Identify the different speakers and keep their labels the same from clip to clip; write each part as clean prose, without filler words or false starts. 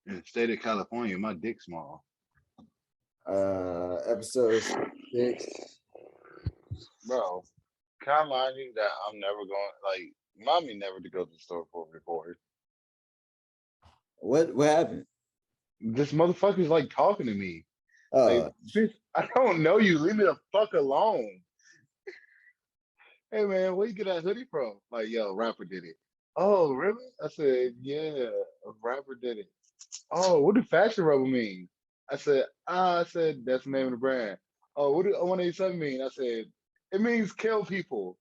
Speaker 1: In the state of California, my dick small.
Speaker 2: Episode 6.
Speaker 1: Bro, can I remind you that I'm never going, like, remind me never to go to the store for a report.
Speaker 2: What happened?
Speaker 1: This motherfucker's like talking to me. Like, bitch, I don't know you. Leave me the fuck alone. Hey man, where you get that hoodie from? Like, yo, rapper did it. Oh, really? I said, yeah, a rapper did it. Oh, what do fashion rubber mean? I said, that's the name of the brand. Oh, what do 187 mean? I said, it means kill people.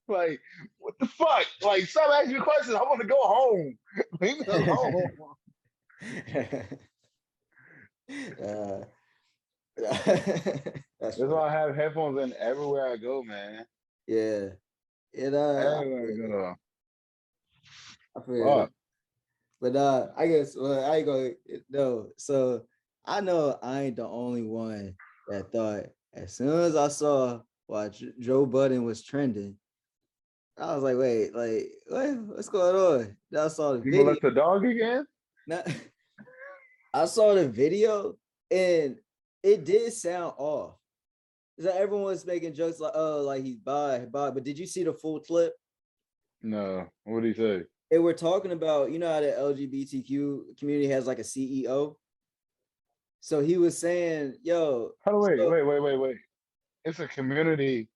Speaker 1: Like, what the fuck? Like, stop asking me questions. I want to go home. Leave me alone. That's why I have headphones in everywhere I go, man.
Speaker 2: Yeah.
Speaker 1: Everywhere I go.
Speaker 2: I feel it. But I guess I ain't gonna no. So I know I ain't the only one that thought as soon as I saw JoeBudden was trending, I was like, wait, like what's going on? Then I saw the video.
Speaker 1: You let the dog again?
Speaker 2: I saw the video and it did sound off. So everyone was making jokes like, oh, like he's bi. But did you see the full clip?
Speaker 1: No. What did he say?
Speaker 2: They were talking about, you know how the LGBTQ community has like a CEO? So he was saying, yo.
Speaker 1: Wait. It's a community,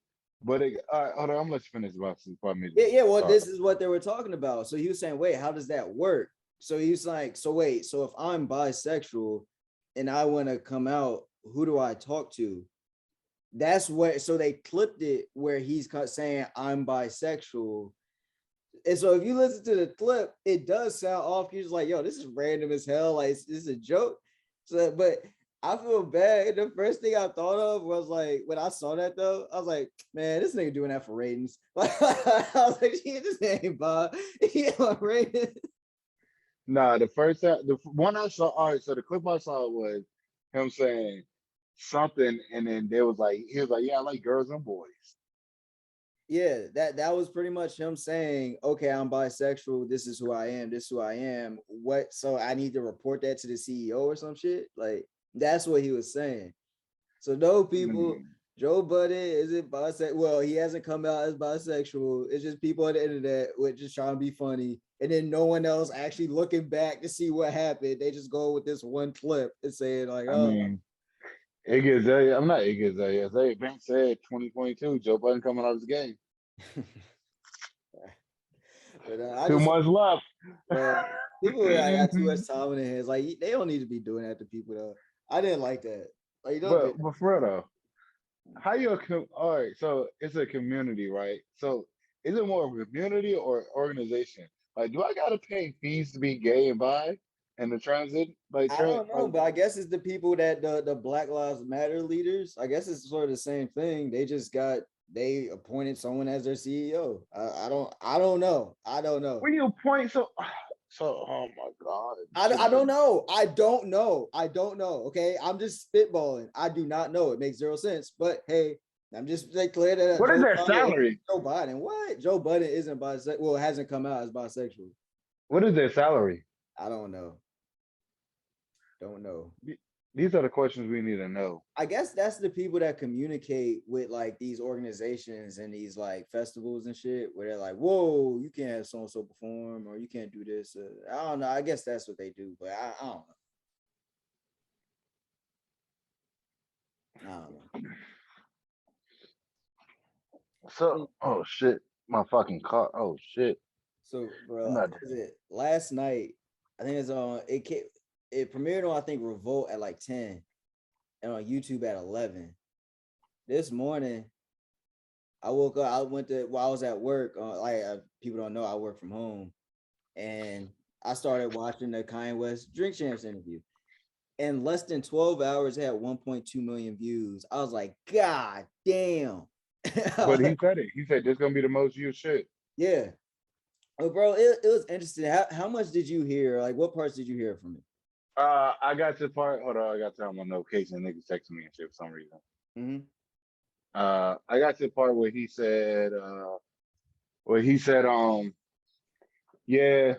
Speaker 1: but all right, hold on, I'm gonna let you finish about this.
Speaker 2: Yeah, well, this is what they were talking about. So he was saying, wait, how does that work? So he's like, so if I'm bisexual and I want to come out, who do I talk to? That's what, so they clipped it where he's saying I'm bisexual. And so if you listen to the clip, it does sound off. You're just like, yo, this is random as hell. Like, this is a joke. So, but I feel bad. The first thing I thought of was like, when I saw that though, I was like, man, this nigga doing that for ratings. Like, I was like, yeah, this ain't Bob. He on ratings.
Speaker 1: Nah, the one I saw, all right, so the clip I saw was him saying something, and then he was like, yeah, I like girls and boys.
Speaker 2: Yeah, that was pretty much him saying, okay, I'm bisexual. This is who I am. This is who I am. What? So I need to report that to the CEO or some shit? Like, that's what he was saying. So those people, JoeBudden isn't bisexual. Well, he hasn't come out as bisexual. It's just people on the internet with just trying to be funny. And then no one else actually looking back to see what happened. They just go with this one clip and saying like, oh.
Speaker 1: I'm not Iggy Azalea. Banks said 2022, JoeBudden coming out of his game. But, 2 months left.
Speaker 2: People got too much time in their hands. Like, they don't need to be doing that to people though. I didn't like that. Like,
Speaker 1: but for real though, how you all right? So it's a community, right? So is it more of a community or organization? Like, do I gotta pay fees to be gay and bi? And the transit, like,
Speaker 2: I don't know, but I guess it's the people that the Black Lives Matter leaders. I guess it's sort of the same thing. They appointed someone as their CEO. I don't know.
Speaker 1: When you appoint oh my God.
Speaker 2: I don't know. I don't know. Okay, I'm just spitballing. I do not know. It makes zero sense. But hey, I'm just clear that.
Speaker 1: What is their salary?
Speaker 2: JoeBudden. What? JoeBudden isn't bisexual. Well, hasn't come out as bisexual.
Speaker 1: What is their salary?
Speaker 2: I don't know.
Speaker 1: These are the questions we need to know.
Speaker 2: I guess that's the people that communicate with like these organizations and these like festivals and shit where they're like, whoa, you can't have so-and-so perform or you can't do this. I don't know. I guess that's what they do, but I don't know.
Speaker 1: So, oh shit, my fucking car. Oh shit.
Speaker 2: So, bro, last night, I think it's on, it premiered on, I think, Revolt at like 10 and on YouTube at 11. This morning, I woke up, I was at work, people don't know I work from home, and I started watching the KanyeWest DrinkChamps interview. In less than 12 hours, it had 1.2 million views. I was like, God damn.
Speaker 1: But he said it. He said this is gonna be the most viewed shit.
Speaker 2: Yeah. Oh, bro, it was interesting. How much did you hear? Like, what parts did you hear from it?
Speaker 1: I got to the part. Hold on, I got to on my notification. Niggas texting me and shit for some reason.
Speaker 2: Mm-hmm.
Speaker 1: I got to the part where he said, yeah,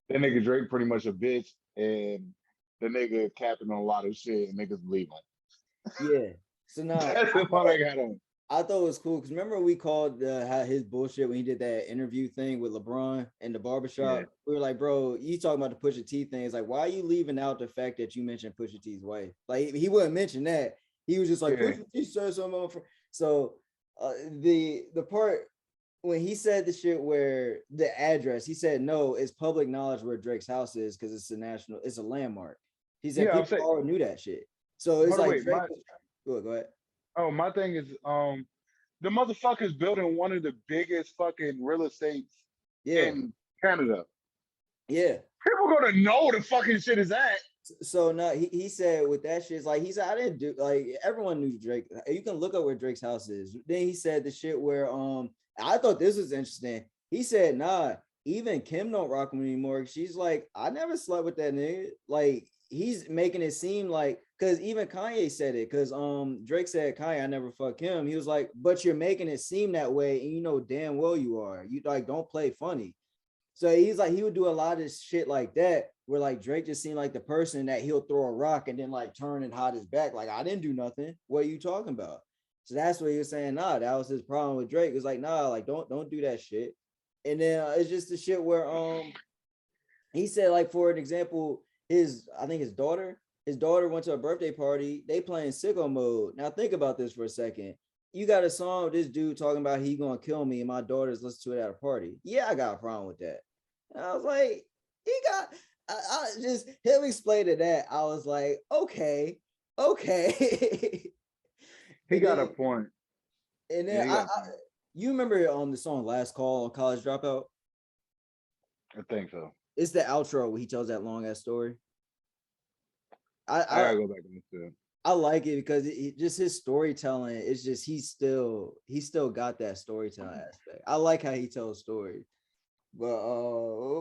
Speaker 1: that nigga Drake pretty much a bitch. and the nigga capping on a lot of shit and niggas believe him.
Speaker 2: Yeah. So now
Speaker 1: That's the part I got on.
Speaker 2: I thought it was cool because remember we called his bullshit when he did that interview thing with LeBron in the barbershop.
Speaker 1: Yeah.
Speaker 2: We were like, bro, you talking about the Pusha T thing? It's like, why are you leaving out the fact that you mentioned Pusha T's wife? Like he wouldn't mention that. He was just like,
Speaker 1: Yeah.
Speaker 2: Pusha T said something. So the part when he said the shit where the address, he said no, it's public knowledge where Drake's house is because it's a landmark. He said
Speaker 1: Yeah,
Speaker 2: people already knew that shit. So it's like Drake. Go ahead.
Speaker 1: Oh, my thing is, the motherfucker's building one of the biggest fucking real estates in Canada.
Speaker 2: Yeah.
Speaker 1: People gonna know where the fucking shit is at.
Speaker 2: So no, he said with that shit, it's like he said, I didn't do like everyone knew Drake. You can look up where Drake's house is. Then he said the shit where I thought this was interesting. He said, nah, even Kim don't rock him anymore. She's like, I never slept with that nigga. Like he's making it seem like because even Kanye said it because Drake said Kanye I never fuck him. He was like, but you're making it seem that way and you know damn well you are. You like don't play funny. So he's like he would do a lot of shit like that where like Drake just seemed like the person that he'll throw a rock and then like turn and hide his back like I didn't do nothing. What are you talking about? So that's what he was saying. Nah, that was his problem with Drake. It was like nah, like don't do that shit. And then it's just the shit where he said like for an example I think his daughter went to a birthday party. They playing sicko mode. Now think about this for a second. You got a song with this dude talking about he gonna kill me and my daughter's listening to it at a party. Yeah, I got a problem with that. And I was like, I just him explaining that. I was like, okay.
Speaker 1: He got a point.
Speaker 2: And then you remember the song Last Call on College Dropout?
Speaker 1: I think so.
Speaker 2: It's the outro where he tells that long ass story.
Speaker 1: I gotta go back and listen to it.
Speaker 2: I like it because just his storytelling is just he still got that storytelling aspect. I like how he tells stories. But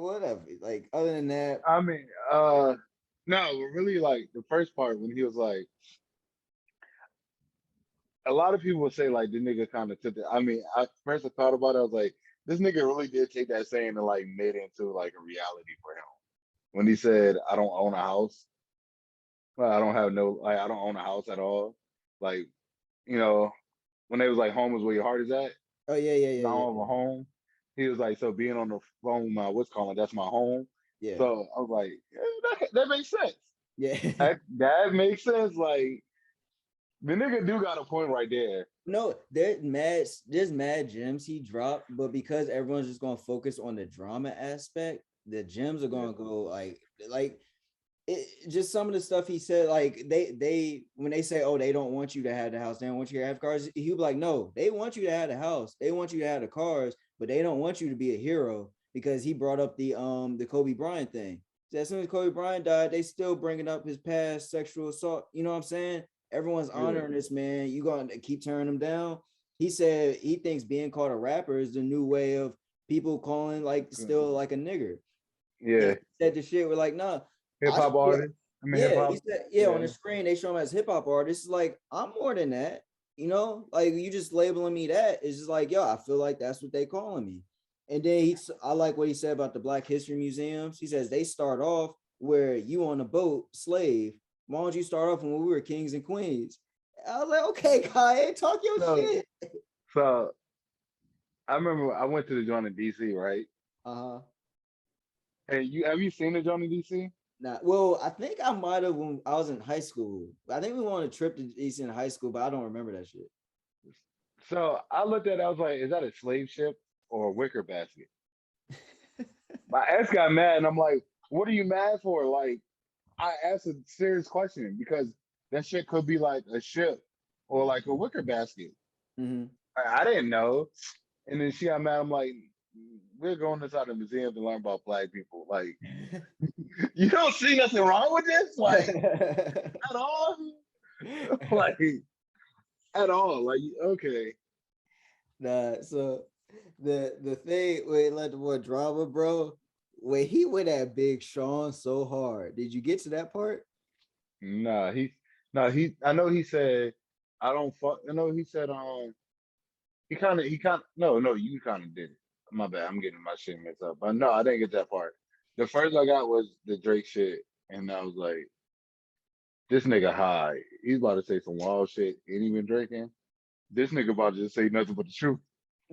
Speaker 2: whatever. Like other than that,
Speaker 1: I mean, no, really like the first part when he was like, a lot of people would say like the nigga kind of took it. I mean, I first thought about it, I was like, this nigga really did take that saying and like made it into like a reality for him. When he said, I don't own a house. Well, I don't own a house at all. Like, you know, when they was like home is where your heart is at.
Speaker 2: Oh yeah.
Speaker 1: I don't have a home. He was like, so being on the phone with my that's my home.
Speaker 2: Yeah.
Speaker 1: So I was like, yeah, that makes sense.
Speaker 2: Yeah.
Speaker 1: that makes sense. Like the nigga do got a point right there.
Speaker 2: No, there's mad gems he dropped, but because everyone's just gonna focus on the drama aspect, the gems are gonna go like just some of the stuff he said, like they when they say, oh, they don't want you to have the house, they don't want you to have cars, he'll be like, no, they want you to have the house, they want you to have the cars, but they don't want you to be a hero, because he brought up the Kobe Bryant thing. So as soon as Kobe Bryant died, they still bringing up his past sexual assault. You know what I'm saying? Everyone's honoring this man. You gonna keep turning him down? He said he thinks being called a rapper is the new way of people calling like still like a nigger.
Speaker 1: Yeah.
Speaker 2: He said the shit. We're like, nah.
Speaker 1: Hip hop artist.
Speaker 2: He said, on the screen they show him as hip hop artist. It's like, I'm more than that. You know, like you just labeling me that. It's just like, yo, I feel like that's what they calling me. And then I like what he said about the Black History museums. He says they start off where you on a boat, slave. Why don't you start off when we were kings and queens? I was like, okay, Kanye, talk your shit.
Speaker 1: So I remember I went to the joint in DC, right? Hey, have you seen the joint in DC?
Speaker 2: Nah, well, I think I might have when I was in high school. I think we went on a trip to DC in high school, but I don't remember that shit.
Speaker 1: So I looked at it, I was like, is that a slave ship or a wicker basket? My ex got mad, and I'm like, what are you mad for? Like, I asked a serious question because that shit could be like a ship or like a wicker basket.
Speaker 2: Mm-hmm.
Speaker 1: I didn't know. And then she got mad. I'm like, we're going inside the museum to learn about Black people. Like, you don't see nothing wrong with this? Like, at all? Like, at all. Like, okay.
Speaker 2: Nah, so the thing with like the boy drama, bro, when he went at Big Sean so hard, did you get to that part?
Speaker 1: I know he said, I don't fuck. I know he said, you kind of did it. My bad. I'm getting my shit mixed up. But no, I didn't get that part. The first I got was the Drake shit. and I was like, this nigga high. He's about to say some wild shit. Ain't even drinking. This nigga about to just say nothing but the truth.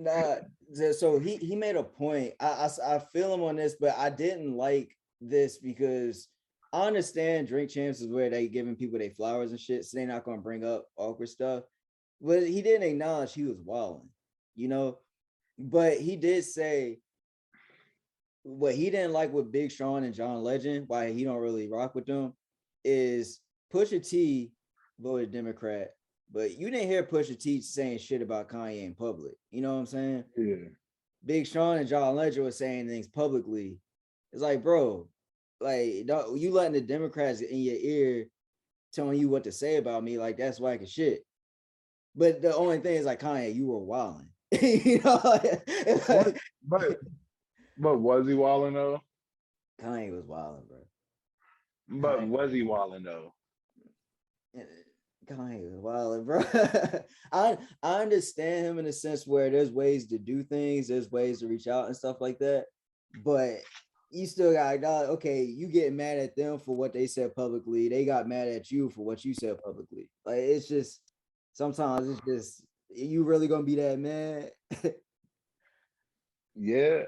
Speaker 2: Nah, so he made a point. I feel him on this, but I didn't like this because I understand Drink Champs is where they giving people their flowers and shit, so they're not gonna bring up awkward stuff. But he didn't acknowledge he was wilding, you know. But he did say what he didn't like with Big Sean and John Legend, why he don't really rock with them, is Pusha T voted Democrat. But you didn't hear Pusha T saying shit about Kanye in public. You know what I'm saying?
Speaker 1: Yeah.
Speaker 2: Big Sean and John Legend were saying things publicly. It's like, bro, like you letting the Democrats in your ear telling you what to say about me, like that's whack as shit. But the only thing is like, Kanye, you were wilding. You know,
Speaker 1: but was he wilding though?
Speaker 2: Kanye was wilding, bro.
Speaker 1: But was he wilding though?
Speaker 2: Kanye was wilding, bro. I understand him in a sense where there's ways to do things, there's ways to reach out and stuff like that. But you still got, okay, you getting mad at them for what they said publicly. They got mad at you for what you said publicly. Like, it's just, sometimes it's just, you really gonna be that mad?
Speaker 1: Yeah.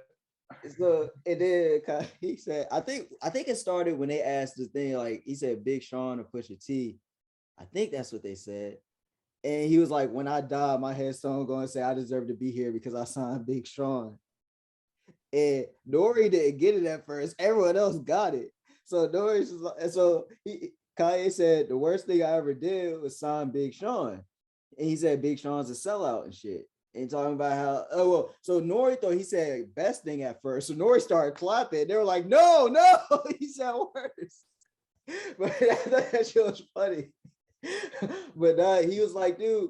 Speaker 2: So it did. He said, I think it started when they asked the thing, like he said, Big Sean or Pusha T. I think that's what they said. And he was like, when I die, my headstone going to say I deserve to be here because I signed Big Sean. And Nori didn't get it at first. Everyone else got it. So Nori's just like, and so Kanye said the worst thing I ever did was sign Big Sean. And he said Big Sean's a sellout and shit. And talking about how, so Nori thought he said best thing at first. So Nori started clapping. They were like, no, he said worse. But that shit was funny. But he was like, dude,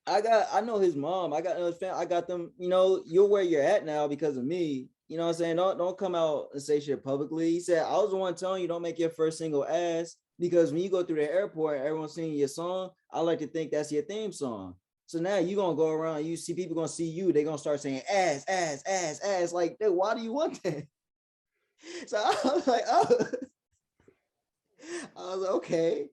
Speaker 2: I know his mom. I got another family. I got them, you're where you're at now because of me. You know what I'm saying? Don't come out and say shit publicly. He said, I was the one telling you don't make your first single ass because when you go through the airport and everyone's singing your song, I like to think that's your theme song. So now you're going to go around, you see people going to see you. They're going to start saying ass, ass, ass, ass. Like, dude, why do you want that? So I was like, oh. I was like, okay.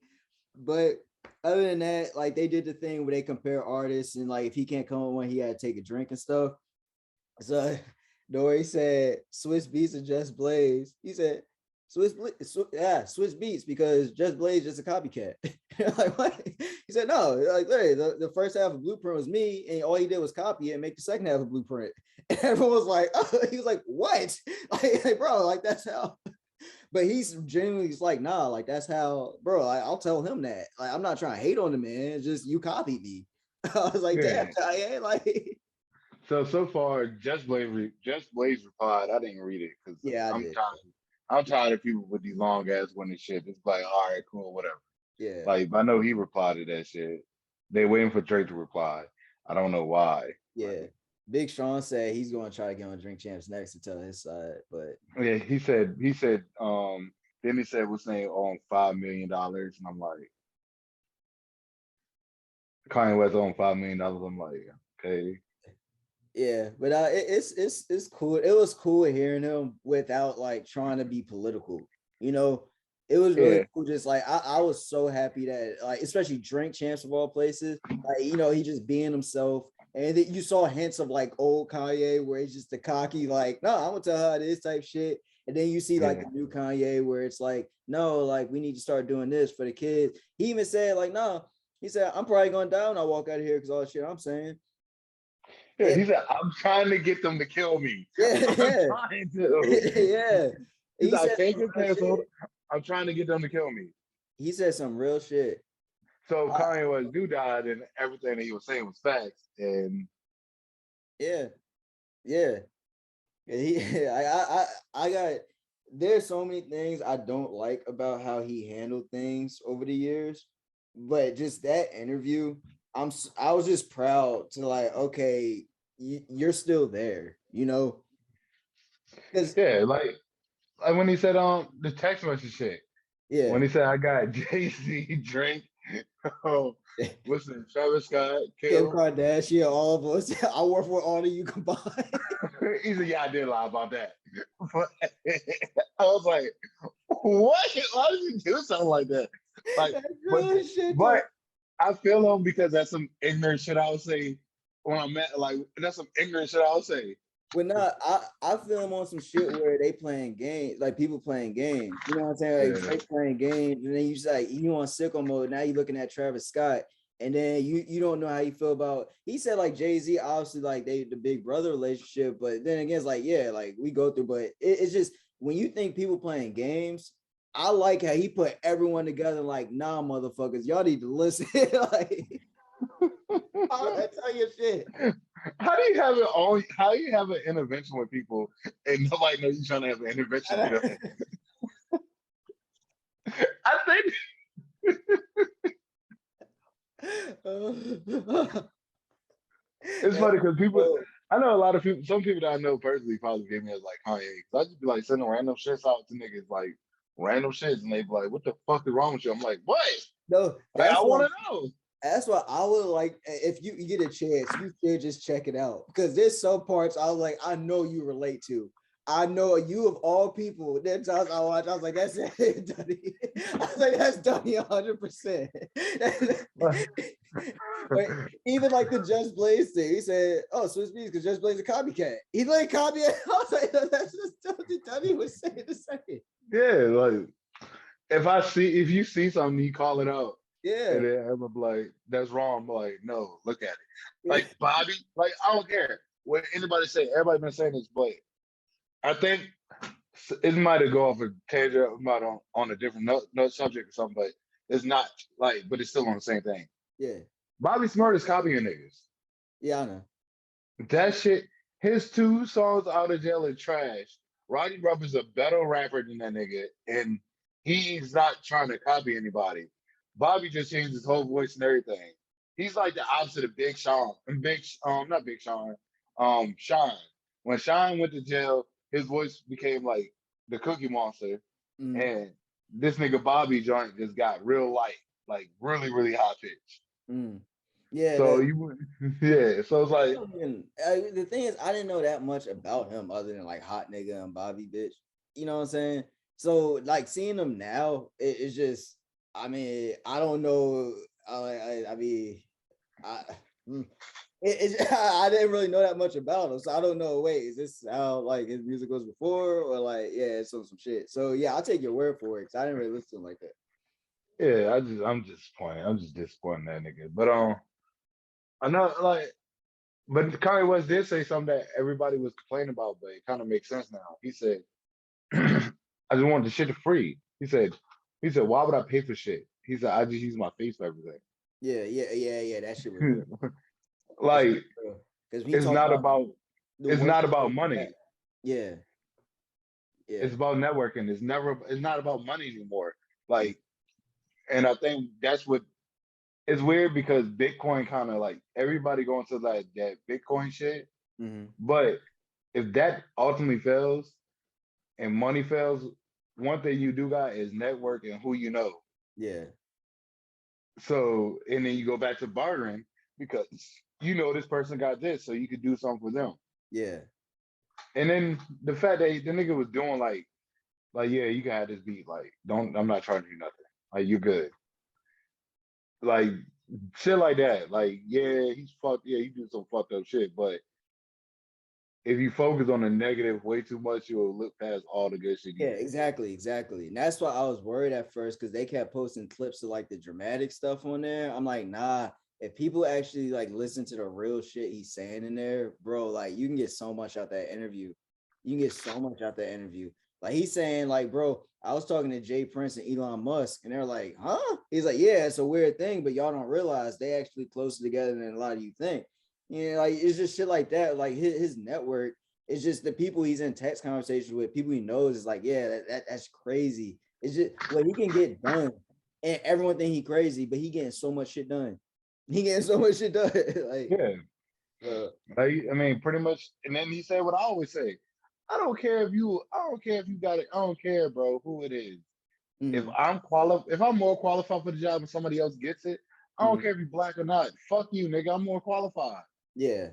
Speaker 2: But other than that, like they did the thing where they compare artists and like if he can't come on one, he had to take a drink and stuff. So Nori said Swiss Beats and Just Blaze. He said Swiss Beats because Just Blaze just a copycat. Like what? He said no. Like the first half of Blueprint was me, and all he did was copy it and make the second half of Blueprint. And everyone was like, oh. He was like, what? Like bro, like that's how. But he's genuinely like, nah, like that's how, bro. I'll tell him that. Like, I'm not trying to hate on the man. It's just you copied me. I was like, damn, Kanye, like.
Speaker 1: So far, Just Blaze replied. I didn't read it because I'm tired of people with these long ass winning shit. It's like, all right, cool, whatever.
Speaker 2: Yeah.
Speaker 1: Like, I know he replied to that shit. They waiting for Drake to reply. I don't know why.
Speaker 2: Yeah. Like, Big Sean said he's going to try to get on Drink Champs next to tell his side, but
Speaker 1: yeah, he said, then he said, what's name on $5 million, and I'm like, KanyeWest on $5 million. I'm like, okay.
Speaker 2: Yeah, but it's cool. It was cool hearing him without like trying to be political. It was really cool. Just like I was so happy that like, especially Drink Champs of all places, like he just being himself. And you saw hints of like old Kanye where he's just the cocky, like, no, I'm gonna tell her how it is type shit. And then you see like the new Kanye where it's like, no, like we need to start doing this for the kids. He even said like, no, he said, I'm probably gonna die when I walk out of here because all the shit I'm saying.
Speaker 1: Yeah, he said, I'm trying to get them to kill me.
Speaker 2: Yeah,
Speaker 1: I'm trying to.
Speaker 2: Yeah.
Speaker 1: He said, I can't get canceled. I'm trying to get them to kill me.
Speaker 2: He said some real shit.
Speaker 1: So Kanye was died, and everything that he was saying was facts. And
Speaker 2: yeah. I got. There's so many things I don't like about how he handled things over the years, but just that interview, I was just proud to like, okay, you're still there, Because
Speaker 1: like when he said the text message shit. Yeah. When he said I got Jay-Z, Drake, what's the Travis Scott,
Speaker 2: Kim Kardashian, all of us. I work for all of you combined.
Speaker 1: He said, yeah, I did lie about that. I was like, What? Why did you do something like that? Like,
Speaker 2: That's
Speaker 1: but
Speaker 2: real shit, though.
Speaker 1: but I feel him because that's some ignorant shit I would say when I'm at like that's some ignorant shit I would say.
Speaker 2: Well, not I feel him on some shit where they playing games, like people playing games. You know what I'm saying? Like
Speaker 1: Yeah.
Speaker 2: Drake playing games, and then you just like you on sicko mode. Now you looking at Travis Scott, and then you don't know how you feel about. He said like Jay-Z, obviously like they the big brother relationship, but then again, it's like yeah, like we go through, but it's just when you think people playing games. I like how he put everyone together. Like, nah, motherfuckers, y'all need to listen. Like, I'll tell you shit.
Speaker 1: How do you have it all? How do you have an intervention with people and nobody knows you're trying to have an intervention with them? I think it's funny because people. I know a lot of people. Some people that I know personally probably gave me as like Kanye. Cause I just be like sending random shits out to niggas like random shits, and they be like, "What the fuck is wrong with you?" I'm like, "What?"
Speaker 2: No,
Speaker 1: Like, I want to know.
Speaker 2: That's what I would like. If you get a chance, you should just check it out because there's some parts I was like, I know you relate to. I know you of all people. Then times I watched, I was like, that's it, Dunny. I was like, that's Dunny 100%. But even like the Just Blaze thing, he said, "Oh, Swiss Beats because Just Blaze a copycat." He like copycat. I was like, that's just something Dunny was saying the same.
Speaker 1: Yeah, like if you see something, you call it out.
Speaker 2: Yeah.
Speaker 1: And then I'm like, that's wrong. I'm like, no, look at it. Like Bobby, like I don't care what anybody say. Everybody been saying this, but I think it might have gone off a tangent about on a different no subject or something, but it's not like, but it's still on the same thing.
Speaker 2: Yeah.
Speaker 1: Bobby Smart is copying niggas.
Speaker 2: Yeah, I know.
Speaker 1: That shit, his 2 songs out of jail are trash. Roddy Rubber's a better rapper than that nigga, and he's not trying to copy anybody. Bobby just changed his whole voice and everything. He's like the opposite of Big Sean. Not Big Sean. Sean. When Sean went to jail, his voice became like the Cookie Monster, and this nigga Bobby joint just got real light, like really, really high pitch.
Speaker 2: Yeah.
Speaker 1: So so it's like
Speaker 2: the thing is, I didn't know that much about him other than like Hot Nigga and Bobby Bitch. You know what I'm saying? So like seeing him now, it's just. I mean, I don't know. I didn't really know that much about him, so I don't know. Wait, is this how like his music was before, or like yeah, it's some shit? So yeah, I'll take your word for it because I didn't really listen to him like that.
Speaker 1: Yeah, I'm disappointed. I'm just disappointed in that nigga. But I know like, but KanyeWest did say something that everybody was complaining about, but it kind of makes sense now. He said, "I just wanted the shit for free." He said, "Why would I pay for shit?" He said, "I just use my face for everything."
Speaker 2: Yeah. That shit was real.
Speaker 1: Like, it's not about money.
Speaker 2: Yeah.
Speaker 1: It's about networking. It's not about money anymore. Like, and I think that's what it's weird because Bitcoin kind of like everybody going to like that Bitcoin shit. But if that ultimately fails and money fails, one thing you do got is network and who you know.
Speaker 2: Yeah.
Speaker 1: So, and then you go back to bartering because you know this person got this, so you could do something for them.
Speaker 2: Yeah.
Speaker 1: And then the fact that the nigga was doing like yeah, you can have this beat. Like, I'm not trying to do nothing. Like, you're good. Like shit like that. Like, yeah, he's fucked. Yeah, he do some fucked up shit, but if you focus on the negative way too much, you'll look past all the good shit.
Speaker 2: Yeah, exactly. And that's why I was worried at first because they kept posting clips of like the dramatic stuff on there. I'm like, nah. If people actually like listen to the real shit he's saying in there, bro, like you can get so much out that interview. Like he's saying, like, bro, I was talking to Jay Prince and Elon Musk, and they're like, huh? He's like, yeah, it's a weird thing, but y'all don't realize they actually closer together than a lot of you think. You know, like it's just shit like that. Like his network is just the people he's in text conversations with, people he knows is like, yeah, that's crazy. It's just what he can get done. And everyone think he crazy, but he getting so much shit done. Like,
Speaker 1: yeah. Like, I mean, pretty much. And then he said what I always say. I don't care if you got it. I don't care, bro, who it is. If I'm more qualified for the job and somebody else gets it, I don't care if you're black or not. Fuck you, nigga. I'm more qualified.
Speaker 2: Yeah.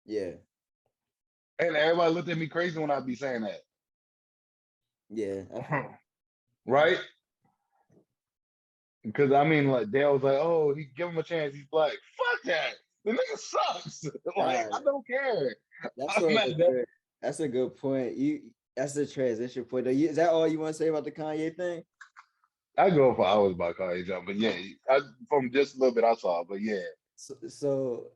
Speaker 1: And everybody looked at me crazy when I be saying that.
Speaker 2: Yeah.
Speaker 1: right? Because I mean, like Dale was like, "Oh, he give him a chance. He's black. Fuck that. The nigga sucks. Like, I don't care.
Speaker 2: That's
Speaker 1: I'm
Speaker 2: sort of
Speaker 1: not that.
Speaker 2: that's a good point. That's the transition point. Is that all you want to say about the Kanye thing?
Speaker 1: I go for hours about Kanye Jump, but yeah, from just a little bit I saw, but yeah.
Speaker 2: So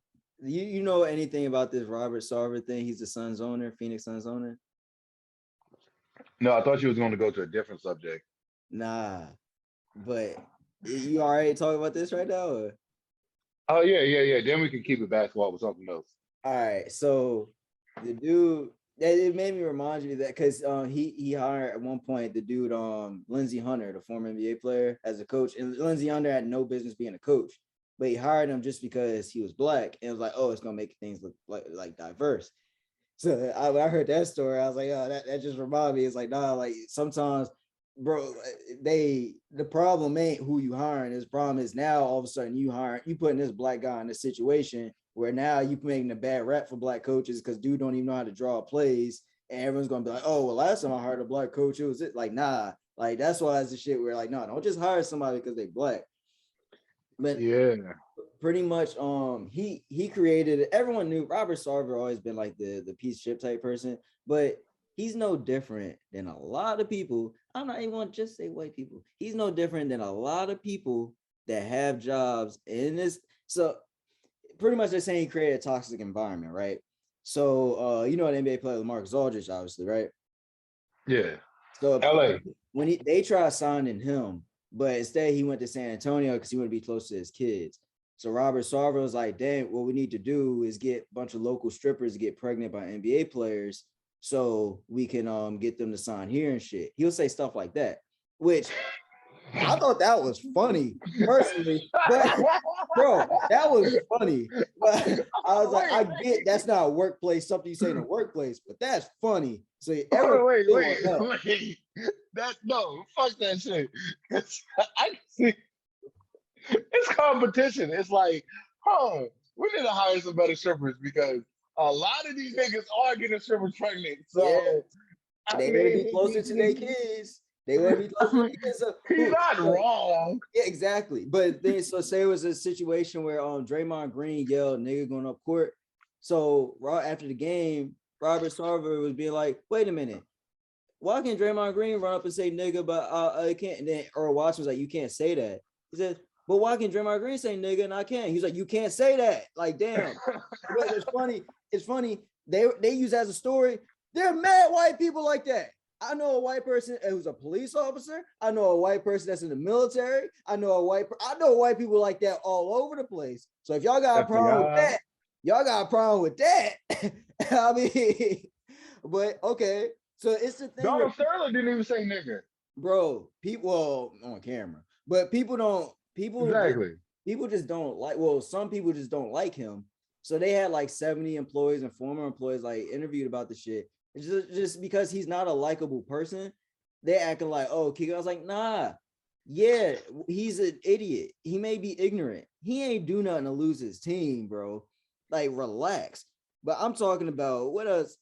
Speaker 2: you know anything about this RobertSarver thing? He's the Suns owner, Phoenix Suns owner.
Speaker 1: No, I thought you was going to go to a different subject.
Speaker 2: Nah, but you all right talking about this right now? Or?
Speaker 1: Oh yeah. Then we can keep it basketball with something else.
Speaker 2: All right, so the dude it made me remind you of that because he hired at one point the dude Lindsey Hunter, the former NBA player, as a coach, and Lindsey Hunter had no business being a coach, but he hired him just because he was black, and it was like, oh, it's gonna make things look like diverse. So I heard that story, I was like, oh, that just reminded me. It's like, nah, like sometimes, bro, the problem ain't who you hiring. His problem is now all of a sudden you putting this black guy in this situation where now you making a bad rap for black coaches because dude don't even know how to draw plays, and everyone's gonna be like, oh, well, last time I hired a black coach, it was it. Like, nah, like that's why it's the shit where like, no, don't just hire somebody because they black. But
Speaker 1: yeah,
Speaker 2: pretty much he created it. Everyone knew RobertSarver always been like the piece of shit type person, but he's no different than a lot of people. I'm not even want to just say white people. He's no different than a lot of people that have jobs in this. So pretty much they're saying he created a toxic environment, right? So you know an NBA player, LaMarcus Aldridge, obviously, right?
Speaker 1: yeah.
Speaker 2: So
Speaker 1: LA.
Speaker 2: when they tried signing him, but instead he went to San Antonio because he wanted to be close to his kids. So RobertSarver was like, "Damn, what we need to do is get a bunch of local strippers to get pregnant by NBA players, so we can get them to sign here and shit." He'll say stuff like that, which I thought that was funny personally, but bro, that was funny. But I was like, I get that's not a workplace, something you say in a workplace, but that's funny. So
Speaker 1: wait. No, fuck that shit. I see. It's competition. It's like, we need to hire some better strippers because a lot of these niggas are getting strippers pregnant. So
Speaker 2: yeah. They want to be closer to their kids. They want to be closer to their kids. So,
Speaker 1: he's not wrong.
Speaker 2: Yeah, exactly. But then, so say it was a situation where Draymond Green yelled "nigga" going up court. So after the game, RobertSarver was being like, "Wait a minute, why can't Draymond Green run up and say nigga, but I can't?" And then Earl Watson was like, "You can't say that." He said, "But why can Draymond Green say nigga and I can't?" He's like, "You can't say that." Like, damn. But it's funny. It's funny. They use as a story. There are mad white people like that. I know a white person who's a police officer. I know a white person that's in the military. I know white people like that all over the place. So if y'all got a problem with that, y'all got a problem with that. I mean, but okay. So it's the thing.
Speaker 1: Donald Sterling didn't even say nigga.
Speaker 2: Bro, people on camera, but people just don't like, some people just don't like him. So they had like 70 employees and former employees like interviewed about the shit. It's just because he's not a likable person, they acting like, oh, Kiko. I was like, nah, yeah, he's an idiot. He may be ignorant. He ain't do nothing to lose his team, bro. Like, relax. But I'm talking about what else?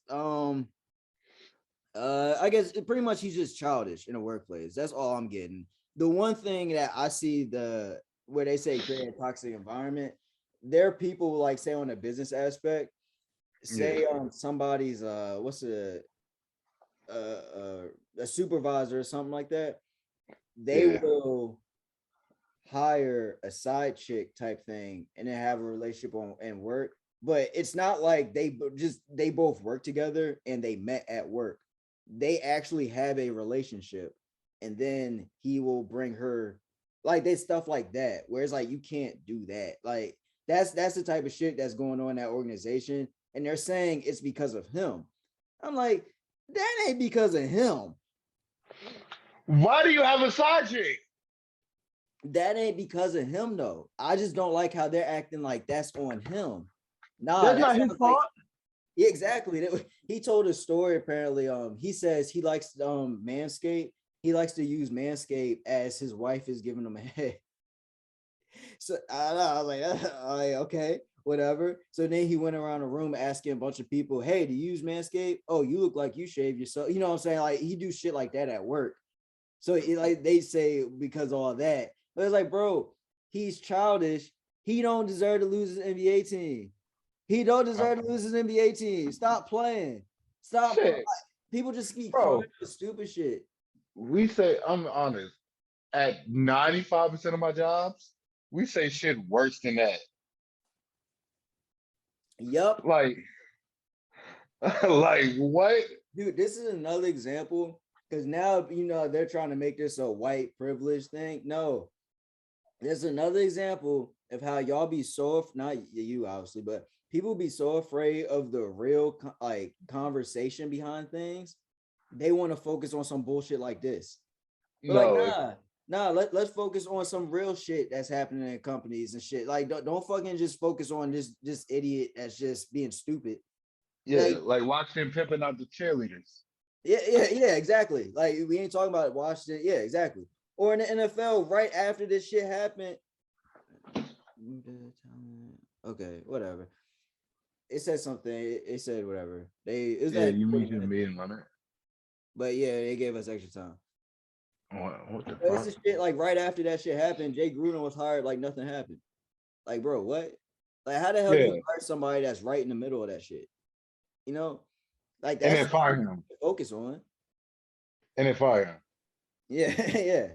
Speaker 2: I guess pretty much he's just childish in a workplace. That's all I'm getting. The one thing that I see where they say create a toxic environment, there are people like say on the business aspect, say somebody's what's a supervisor or something like that, they will hire a side chick type thing and then have a relationship and work. But it's not like they both work together and they met at work. They actually have a relationship, and then he will bring her, like, there's stuff like that where it's like you can't do that. Like that's the type of shit that's going on in that organization, and they're saying it's because of him. I'm like, that ain't because of him.
Speaker 1: Why do you have a side chick?
Speaker 2: That ain't because of him though. I just don't like how they're acting like that's on him. Nah,
Speaker 1: that's not his fault.
Speaker 2: Yeah, exactly. He told a story apparently. He says he likes Manscaped. He likes to use Manscaped as his wife is giving him a head. So I was like, okay, whatever. So then he went around the room asking a bunch of people, hey, do you use Manscaped? Oh, you look like you shave yourself. You know what I'm saying? Like he do shit like that at work. So like they say because of all that, but it's like, bro, he's childish. He don't deserve to lose his NBA team. He don't deserve to lose his NBA team. Stop playing. Stop.
Speaker 1: Shit,
Speaker 2: People just keep
Speaker 1: bro.
Speaker 2: crying for stupid shit.
Speaker 1: We say, I'm honest, at 95% of my jobs, we say shit worse than that.
Speaker 2: Yup.
Speaker 1: Like, like what?
Speaker 2: Dude, this is another example because now, you know, they're trying to make this a white privilege thing. No, there's another example of how y'all be so, not you obviously, but people be so afraid of the real like conversation behind things. They want to focus on some bullshit like this. But
Speaker 1: No,
Speaker 2: like, let's focus on some real shit that's happening in companies and shit. Like, don't fucking just focus on this idiot that's just being stupid.
Speaker 1: yeah, like watch them pimping out the cheerleaders.
Speaker 2: Yeah, exactly. Like we ain't talking about Washington. Yeah, exactly. Or in the NFL, right after this shit happened. Okay, whatever. It said something. It said whatever.
Speaker 1: You mean the meeting on it?
Speaker 2: But yeah, they gave us extra time.
Speaker 1: What the
Speaker 2: fuck? This shit like right after that shit happened, Jay Gruden was hired like nothing happened. Like, bro, what? Like, how the hell do you hire somebody that's right in the middle of that shit? You know, like that's
Speaker 1: and then fire him.
Speaker 2: Focus on.
Speaker 1: And then fire him.
Speaker 2: Yeah, yeah.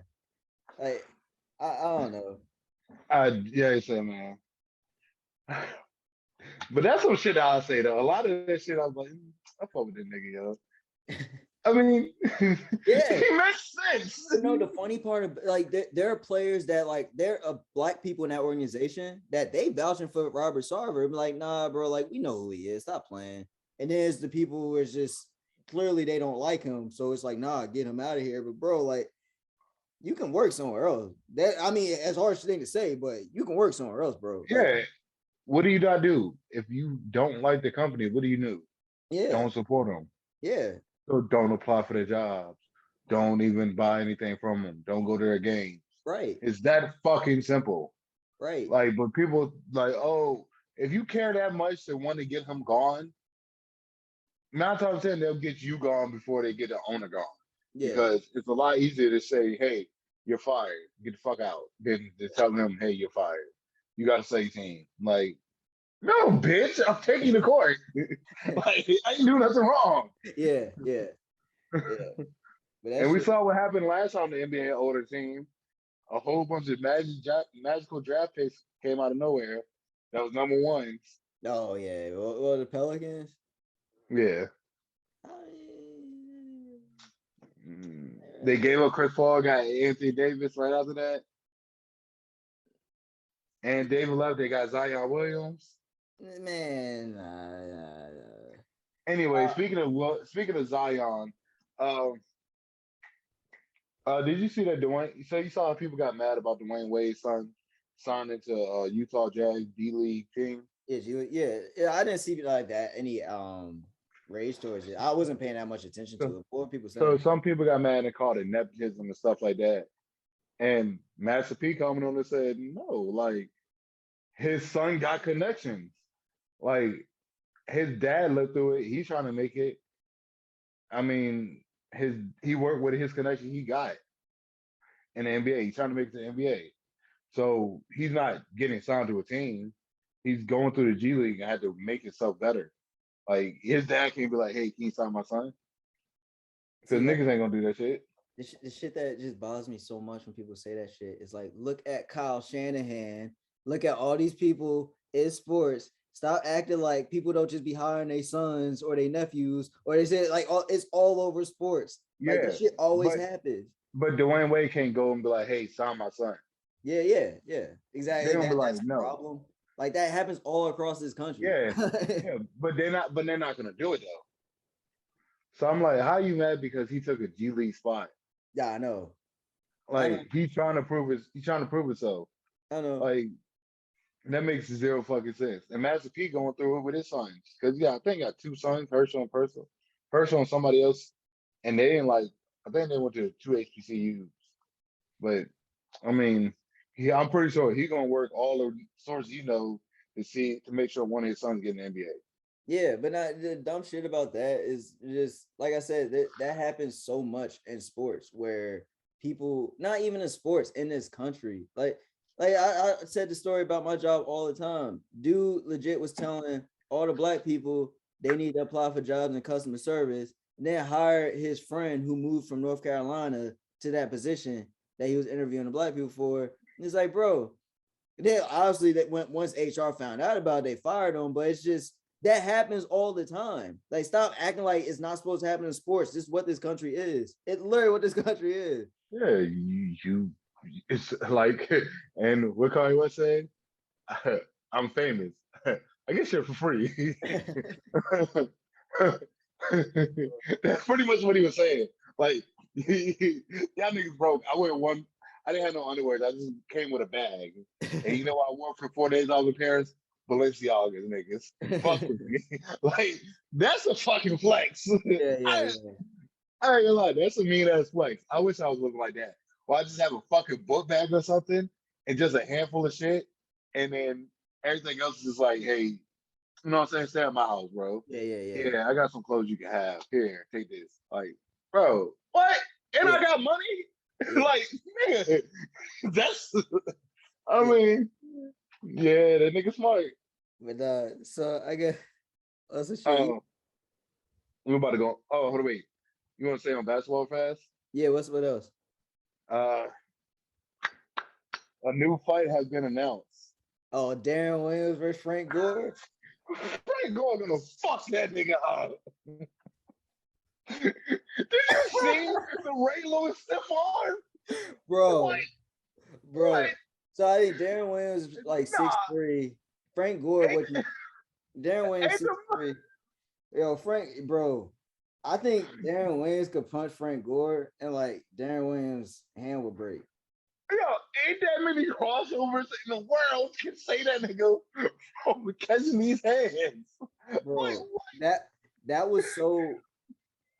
Speaker 2: Like, I don't know.
Speaker 1: Yeah, he said, man. But that's some shit I'll say though. A lot of that shit I'm like, I fuck with this nigga, yo. I mean, yeah, it makes sense.
Speaker 2: You know, the funny part of like there are players that like there are black people in that organization that they vouching for RobertSarver. Like, nah, bro, like we know who he is. Stop playing. And there's the people who is just clearly they don't like him. So it's like, nah, get him out of here. But bro, like you can work somewhere else. That I mean, it's a harsh thing to say, but you can work somewhere else, bro.
Speaker 1: Yeah. Like, what do you not do? If you don't like the company, what do you do?
Speaker 2: Yeah.
Speaker 1: Don't support them.
Speaker 2: Yeah.
Speaker 1: So don't apply for their jobs. Don't even buy anything from them. Don't go to their games.
Speaker 2: Right.
Speaker 1: It's that fucking simple.
Speaker 2: Right.
Speaker 1: Like, but people like, oh, if you care that much to want to get him gone, 9 times out of 10 they'll get you gone before they get the owner gone. Yeah. Because it's a lot easier to say, hey, you're fired. Get the fuck out. Than to tell them, hey, you're fired. You got to say team. Like, no, bitch, I'm taking you to court. Like, I ain't doing nothing wrong.
Speaker 2: Yeah.
Speaker 1: And we saw what happened last time the NBA older team. A whole bunch of magical draft picks came out of nowhere. That was number ones.
Speaker 2: Oh, yeah. Well, the Pelicans?
Speaker 1: Yeah. They gave up Chris Paul, got Anthony Davis right after that. And David Love, they got ZaireWade.
Speaker 2: Man,
Speaker 1: Anyway, speaking of Zion, did you see that Dwayne? So you saw how people got mad about Dwayne Wade's son signing to Utah Jazz D-League team?
Speaker 2: Yeah. I didn't see like that any rage towards it. I wasn't paying that much attention to it. What people saying?
Speaker 1: So some people got mad and called it nepotism and stuff like that. And Master P coming on and said, no, like his son got connections. Like his dad lived through it. He's trying to make it. I mean, he worked with his connection he got in the NBA. He's trying to make it to the NBA. So he's not getting signed to a team. He's going through the G League and had to make himself better. Like his dad can't be like, hey, can you sign my son? Because niggas ain't gonna do that shit.
Speaker 2: The shit that just bothers me so much when people say that shit is like, look at Kyle Shanahan. Look at all these people in sports. Stop acting like people don't just be hiring their sons or their nephews, or they say like it's all over sports.
Speaker 1: Yeah,
Speaker 2: like, this shit always happens.
Speaker 1: But Dwayne Wade can't go and be like, "Hey, sign my son."
Speaker 2: Yeah, exactly.
Speaker 1: They're gonna be like,
Speaker 2: that's
Speaker 1: "No."
Speaker 2: the problem. Like that happens all across this country.
Speaker 1: Yeah, but they're not gonna do it though. So I'm like, how are you mad because he took a G League spot?
Speaker 2: Yeah, I know.
Speaker 1: Like he's trying to prove himself.
Speaker 2: I know.
Speaker 1: Like that makes zero fucking sense. And Master P going through it with his sons because I think he got 2 sons, Herschel and somebody else, and they didn't like. I think they went to 2 HBCUs, but I mean, I'm pretty sure he's gonna work all the sources to make sure one of his sons get in the NBA.
Speaker 2: Yeah, but the dumb shit about that is just like I said, that happens so much in sports where people, not even in sports, in this country. Like I said the story about my job all the time. Dude legit was telling all the black people they need to apply for jobs in customer service, and then hired his friend who moved from North Carolina to that position that he was interviewing the black people for. And it's like, bro, then obviously that once HR found out about it, they fired him, but it's just that happens all the time. Like, stop acting like it's not supposed to happen in sports. This is what this country is. It's literally what this country is.
Speaker 1: Yeah, it's like, and what KanyeWest said, I'm famous. I get shit for free. That's pretty much what he was saying. Like, y'all niggas broke. I didn't have no underwear. I just came with a bag. And you know what I wore for 4 days off in Paris? Balenciagas, niggas. Fuck with me. Like, that's a fucking flex. I ain't gonna lie, that's a mean ass flex. I wish I was looking like that. Well, I just have a fucking book bag or something and just a handful of shit. And then everything else is just like, hey, you know what I'm saying? Stay at my house, bro. Yeah, I got some clothes you can have. Here, take this. Like, bro, what? And I got money? Like, nigga, that's, I mean, yeah, that nigga smart.
Speaker 2: But so I guess that's a shit.
Speaker 1: Oh, we're about to go. Oh, hold on, wait. You want to say on basketball fast?
Speaker 2: Yeah, what else?
Speaker 1: A new fight has been announced.
Speaker 2: Oh, DeronWilliams versus FrankGore.
Speaker 1: FrankGore gonna fuck that nigga up. Did you see the Ray Lewis stiff arm?
Speaker 2: Bro.
Speaker 1: What?
Speaker 2: So I think DeronWilliams is like 6'3". FrankGore, DeronWilliams 6'3". Yo, bro. I think DeronWilliams could punch FrankGore and like DeronWilliams' hand would break.
Speaker 1: Yo, ain't that many crossovers in the world can say that nigga from catching these hands.
Speaker 2: Bro,
Speaker 1: Like,
Speaker 2: that was so,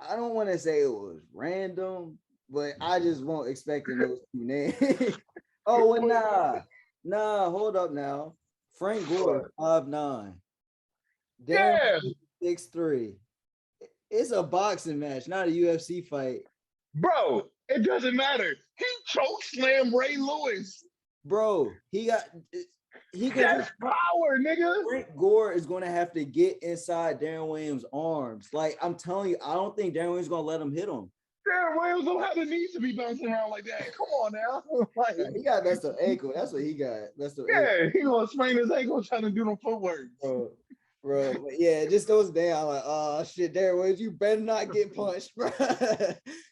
Speaker 2: I don't want to say it was random, but I just won't expecting those two names. Oh, well, nah, hold up now. FrankGore 5'9".
Speaker 1: Yeah.
Speaker 2: 6'3". It's a boxing match, not a UFC fight.
Speaker 1: Bro, it doesn't matter. He choke slammed Ray Lewis.
Speaker 2: Bro,
Speaker 1: that's power, nigga.
Speaker 2: FrankGore is going to have to get inside DeronWilliams' arms. Like, I'm telling you, I don't think DeronWilliams is going to let him hit him.
Speaker 1: DeronWilliams don't have the need to be bouncing around like that. Come on now. Like,
Speaker 2: he got that's the ankle. That's what he got.
Speaker 1: Ankle. He gonna sprain his ankle trying to do them footwork.
Speaker 2: Bro, yeah, just those days, I'm like, oh shit, DeronWilliams, you better not get punched, bro.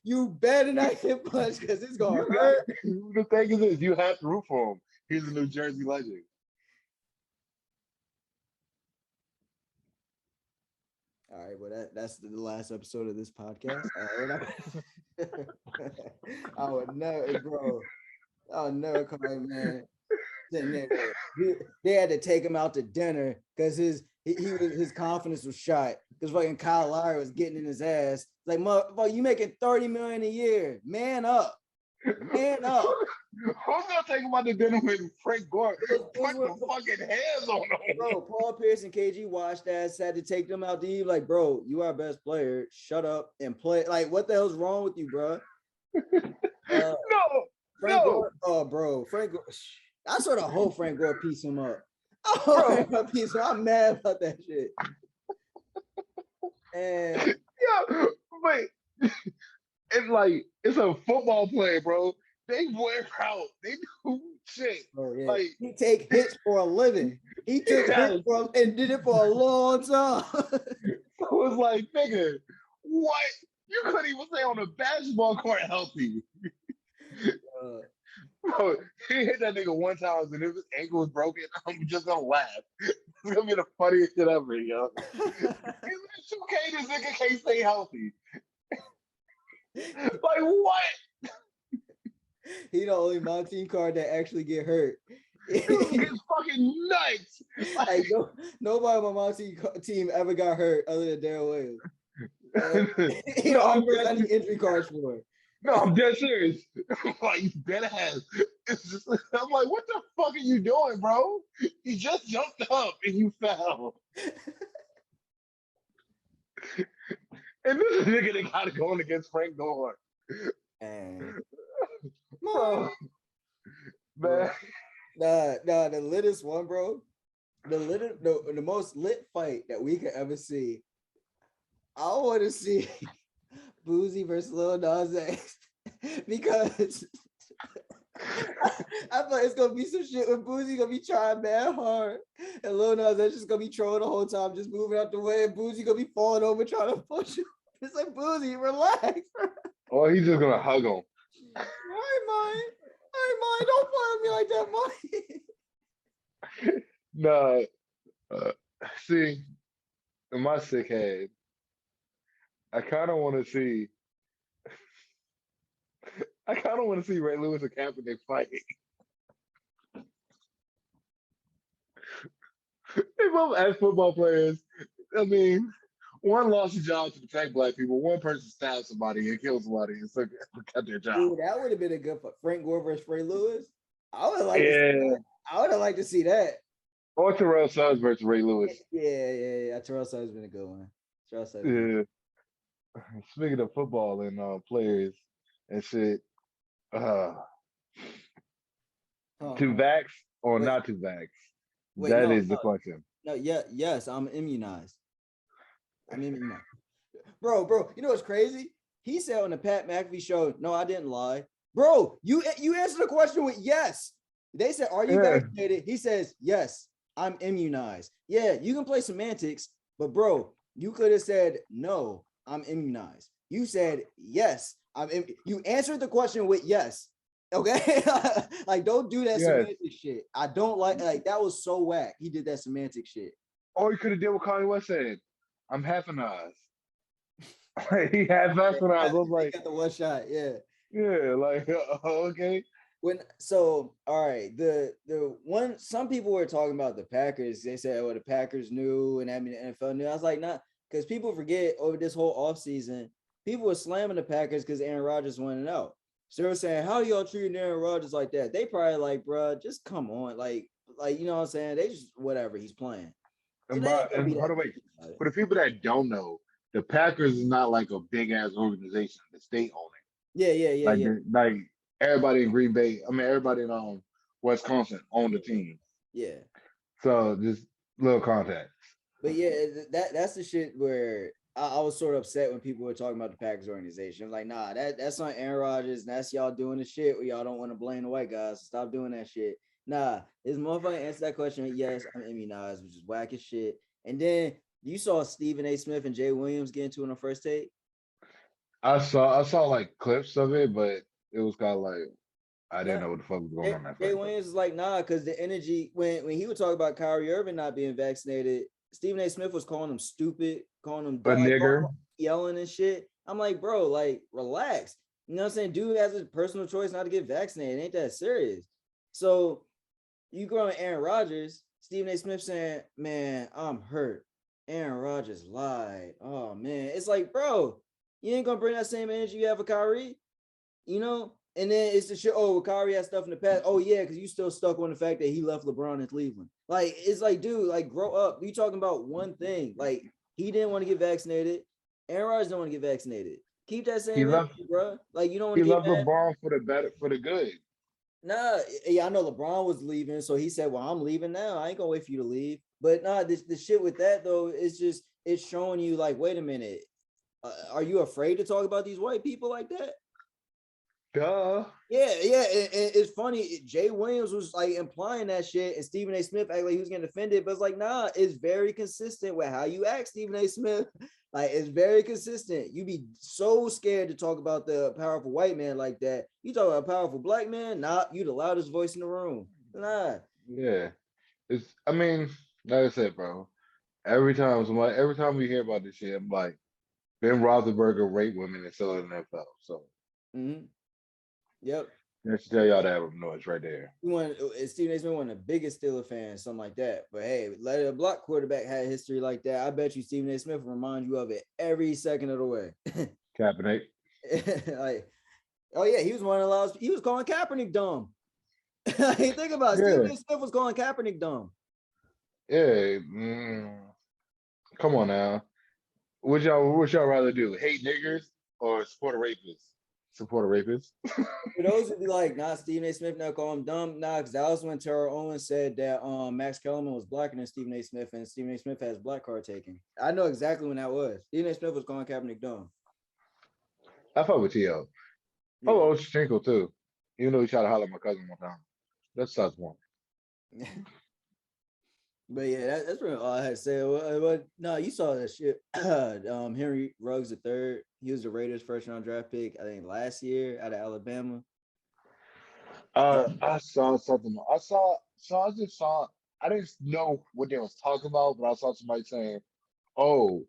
Speaker 2: You better not get punched because it's gonna hurt.
Speaker 1: The thing is this, you have to root for him. He's a New Jersey legend.
Speaker 2: All right, well, that's the last episode of this podcast. I would never, bro. I would never come in, man. They had to take him out to dinner because his confidence was shot because fucking Kyle Lowry was getting in his ass. Like, motherfucker, you making $30 million a year. Man up. Who's
Speaker 1: gonna take him out to dinner with FrankGore? Put the fucking hands on him.
Speaker 2: Bro, Paul Pierce and KG washed ass had to take them out to eat. Like, bro, you are our best player. Shut up and play. Like, what the hell's wrong with you, bro?
Speaker 1: No.
Speaker 2: Oh, bro, FrankGore. I sort of hope FrankGore piece him up. I'm mad about that shit. And
Speaker 1: but it's a football play, bro. They wear out. They do shit.
Speaker 2: Oh, yeah.
Speaker 1: Like,
Speaker 2: he take hits for a living. He took hits and did it for a long time.
Speaker 1: I was like, nigga, what? You couldn't even stay on a basketball court healthy. Bro, he hit that nigga one time and if his ankle was broken, I'm just gonna laugh. It's gonna be the funniest shit ever, yo. It's okay, this nigga can't stay healthy. Like, what?
Speaker 2: He the only Montine card that actually get hurt.
Speaker 1: He's fucking nuts.
Speaker 2: Like, nobody on my Montine team ever got hurt other than DeronWilliams. He the only person I need injury cards for.
Speaker 1: No, I'm dead serious. Like, you better have. I'm like, what the fuck are you doing, bro? You just jumped up and you fell. And this nigga that got it going against FrankGore.
Speaker 2: And
Speaker 1: Oh, man.
Speaker 2: Nah, the littest one, bro. The most lit fight that we could ever see. I want to see Boozy versus Lil Nas X because I feel like it's gonna be some shit when Boozy gonna be trying mad hard, and Lil Nas X just gonna be trolling the whole time, just moving out the way, and Boozy gonna be falling over trying to push him. It's like, Boozy, relax.
Speaker 1: Or he's just gonna hug him.
Speaker 2: I mind. Don't play with me like that, Mike.
Speaker 1: Nah, see, in my sick head, I kind of want to see. I kind of want to see Ray Lewis and Kaepernick fighting. They both as football players. I mean, one lost a job to protect black people. One person stabbed somebody and killed somebody and so got their job.
Speaker 2: Dude, that would have been a good FrankGore versus Ray Lewis. I would have liked
Speaker 1: Yeah.
Speaker 2: to see that. I would have liked to see that.
Speaker 1: Or Terrell Suggs versus Ray Lewis.
Speaker 2: Yeah. Terrell Suggs has been a good one.
Speaker 1: Yeah. Speaking of football and players and shit, to vax or not to vax? That is the question.
Speaker 2: No, yes, I'm immunized. Bro, you know what's crazy? He said on the Pat McAfee show, no, I didn't lie. Bro, you answered the question with yes. They said, are you vaccinated? He says, yes, I'm immunized. Yeah, you can play semantics, but bro, you could have said, no, I'm immunized. You said, yes, you answered the question with yes. Okay, like don't do that semantic shit. I don't like that was so whack. He did that semantic shit.
Speaker 1: Or he could have did what KanyeWest said. I'm half-anized. He had half-anized. I was like,
Speaker 2: got the one shot, yeah.
Speaker 1: Yeah, like okay.
Speaker 2: All right, the one some people were talking about the Packers. They said, "Oh, the Packers knew," and I mean the NFL knew. I was like, nah, because people forget over this whole offseason, people were slamming the Packers because Aaron Rodgers went out. So they were saying, "How y'all treating Aaron Rodgers like that?" They probably like, bro, just come on, like you know what I'm saying? They just whatever he's playing. So
Speaker 1: and by the way, for the people that don't know, the Packers is not like a big ass organization. The state own it.
Speaker 2: Yeah.
Speaker 1: Like everybody in Green Bay, I mean everybody in Wisconsin own the team.
Speaker 2: Yeah.
Speaker 1: So just little context.
Speaker 2: But yeah, that's the shit where I was sort of upset when people were talking about the Packers organization. I'm like, nah, that's not Aaron Rodgers, and that's y'all doing the shit where y'all don't want to blame the white guys. Stop doing that shit. Nah, this motherfucker answered that question. Yes, I'm immunized, which is whack as shit. And then you saw Stephen A. Smith and JaWilliams get into it on the first take.
Speaker 1: I saw like clips of it, but it was kind of like I didn't know what the fuck was going on that.
Speaker 2: JaWilliams is like, nah, because the energy when he would talk about Kyrie Irving not being vaccinated, Stephen A. Smith was calling him stupid, calling him
Speaker 1: a nigger,
Speaker 2: yelling and shit. I'm like, bro, like relax. You know what I'm saying? Dude has a personal choice not to get vaccinated. It ain't that serious. So you go on Aaron Rodgers, Stephen A. Smith saying, man, I'm hurt. Aaron Rodgers lied. Oh man. It's like, bro, you ain't gonna bring that same energy you have for Kyrie, you know? And then it's the shit, oh, Kyrie has stuff in the past. Oh, yeah, because you still stuck on the fact that he left LeBron in Cleveland. Like, it's like, dude, like, grow up. You talking about one thing. Like, he didn't want to get vaccinated. Aaron Rodgers don't want to get vaccinated. Keep that same energy, bro. Like, you don't want to get
Speaker 1: He left LeBron for the good.
Speaker 2: Nah, yeah, I know LeBron was leaving, so he said, well, I'm leaving now. I ain't gonna wait for you to leave. But nah, the shit with that, though, it's showing you, like, wait a minute. Are you afraid to talk about these white people like that?
Speaker 1: Duh.
Speaker 2: Yeah. And it's funny. JaWilliams was like implying that shit, and Stephen A. Smith acted like he was getting offended, but it's like, nah, it's very consistent with how you act, Stephen A. Smith. Like, it's very consistent. You be so scared to talk about the powerful white man like that. You talk about a powerful black man, nah, you the loudest voice in the room. Nah.
Speaker 1: Yeah. I mean, like I said, bro, every time we hear about this shit, I'm like, Ben Roethlisberger raped women and still in the NFL. So
Speaker 2: Yep.
Speaker 1: Let's tell y'all that noise right there.
Speaker 2: Stephen A. Smith one of the biggest Steelers fans, something like that. But hey, let a block quarterback had a history like that. I bet you Stephen A. Smith will remind you of it every second of the way.
Speaker 1: Kaepernick.
Speaker 2: Like, oh yeah, he was one of the loudest. He was calling Kaepernick dumb. Think about it.
Speaker 1: Yeah.
Speaker 2: Stephen A. Smith was calling Kaepernick dumb.
Speaker 1: Yeah. Come on now. What y'all rather do? Hate niggers or support a rapist? support a rapist.
Speaker 2: For those who be like, nah, Stephen A. Smith never call him dumb. Nah, because that was when Terrell Owens said that Max Kellerman was blacker than Stephen A. Smith, and Stephen A. Smith has black card taken. I know exactly when that was. Stephen A. Smith was calling Kaepernick dumb.
Speaker 1: I fuck with T.O.
Speaker 2: Yeah.
Speaker 1: Oh, Chinkle too. Even though he tried to holler at my cousin one time. That's such one.
Speaker 2: But yeah, that's really all I had to say. But no, you saw that shit. Henry Ruggs III, he was the Raiders' first round draft pick, I think last year out of Alabama.
Speaker 1: I saw something. I just saw. I didn't know what they was talking about, but I saw somebody saying, "Oh,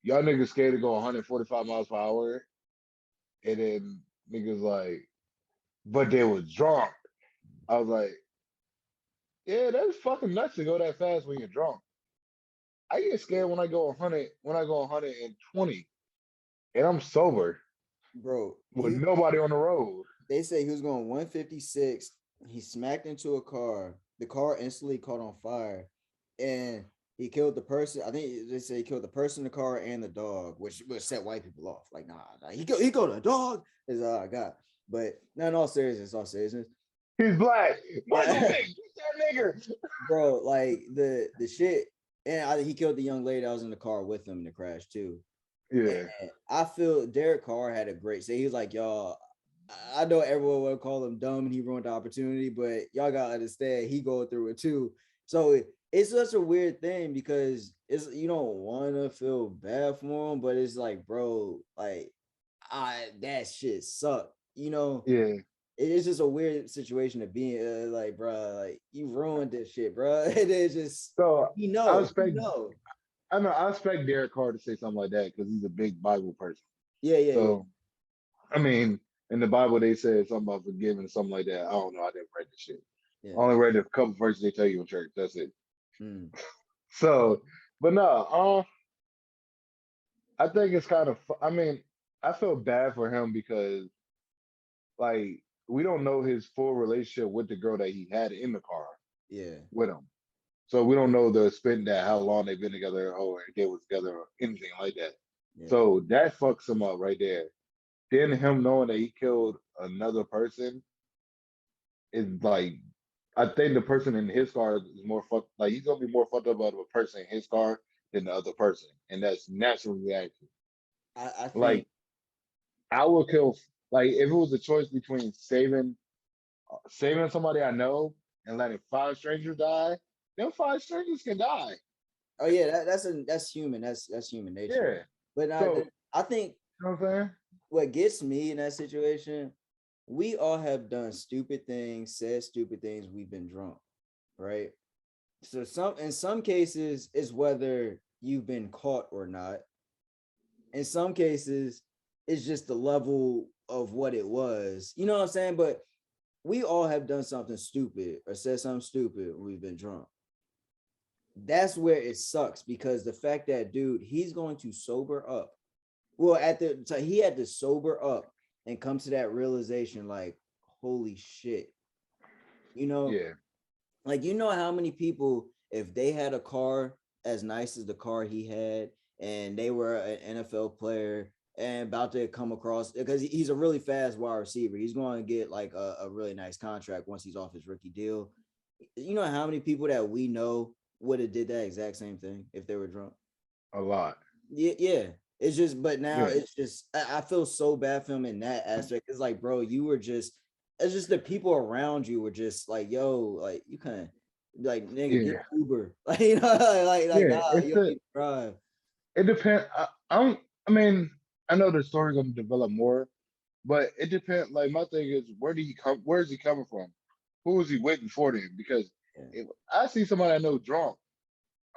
Speaker 1: y'all niggas scared to go 145 miles per hour," and then niggas like, but they was drunk. I was like, "Yeah, that's fucking nuts to go that fast when you're drunk." I get scared when I go 100, when I go 120, and I'm sober,
Speaker 2: bro,
Speaker 1: with nobody on the road.
Speaker 2: They say he was going 156. He smacked into a car. The car instantly caught on fire, and he killed the person. I think they say he killed the person, the car, and the dog, which set white people off. Like, nah, he killed a dog. Is all I got. But no, in all seriousness,
Speaker 1: he's black. Michael Vick, that nigger.
Speaker 2: Bro, like the shit, and he killed the young lady that was in the car with him in the crash too.
Speaker 1: Yeah,
Speaker 2: and I feel Derek Carr had a great say. He was like, y'all, I know everyone will call him dumb and he ruined the opportunity, but y'all gotta understand he going through it too. So it's such a weird thing because it's, you don't want to feel bad for him, but it's like, bro, like that shit sucked, you know.
Speaker 1: Yeah,
Speaker 2: it's just a weird situation to be in. Like, bro, like you ruined this shit, bro. It is just
Speaker 1: so
Speaker 2: I
Speaker 1: expect Derek Carr to say something like that because he's a big Bible person.
Speaker 2: Yeah.
Speaker 1: So I mean, in the Bible they said something about forgiving, something like that. I don't know. I didn't read the shit. Yeah. I only read a couple verses they tell you in church. That's it. So, but no, I think it's kind of. I mean, I feel bad for him because, like, we don't know his full relationship with the girl that he had in the car.
Speaker 2: Yeah.
Speaker 1: With him. So we don't know how long they've been together or if they was together or anything like that. Yeah. So that fucks him up right there. Then him knowing that he killed another person is like, I think the person in his car is more fucked. Like he's gonna be more fucked up about a person in his car than the other person, and that's natural reaction.
Speaker 2: I think
Speaker 1: like I would kill. Like if it was a choice between saving somebody I know and letting 5 strangers die, them 5 strangers can die.
Speaker 2: Oh yeah, that's human. That's human nature.
Speaker 1: Yeah.
Speaker 2: But I think
Speaker 1: you know what I'm saying?
Speaker 2: What gets me in that situation, we all have done stupid things, said stupid things, we've been drunk, right? So in some cases is whether you've been caught or not. In some cases, it's just the level of what it was. You know what I'm saying? But we all have done something stupid or said something stupid when we've been drunk. That's where it sucks because the fact that, dude, he's going to sober up. Well, he had to sober up and come to that realization, like, holy shit. You know?
Speaker 1: Yeah.
Speaker 2: Like, you know how many people, if they had a car as nice as the car he had, and they were an NFL player and about to come across, because he's a really fast wide receiver. He's going to get like a really nice contract once he's off his rookie deal. You know how many people that we know would have did that exact same thing if they were drunk?
Speaker 1: A lot.
Speaker 2: Yeah. It's just, but now it's just, I feel so bad for him in that aspect. It's like, bro, it's just the people around you were just like, yo, like you kind of like, nigga, get Uber. Like, you know, nah, you don't need to drive.
Speaker 1: It depends. I mean, I know the story's going to develop more, but it depends. Like my thing is, where is he coming from? Who was he with before then? Because if I see somebody I know drunk,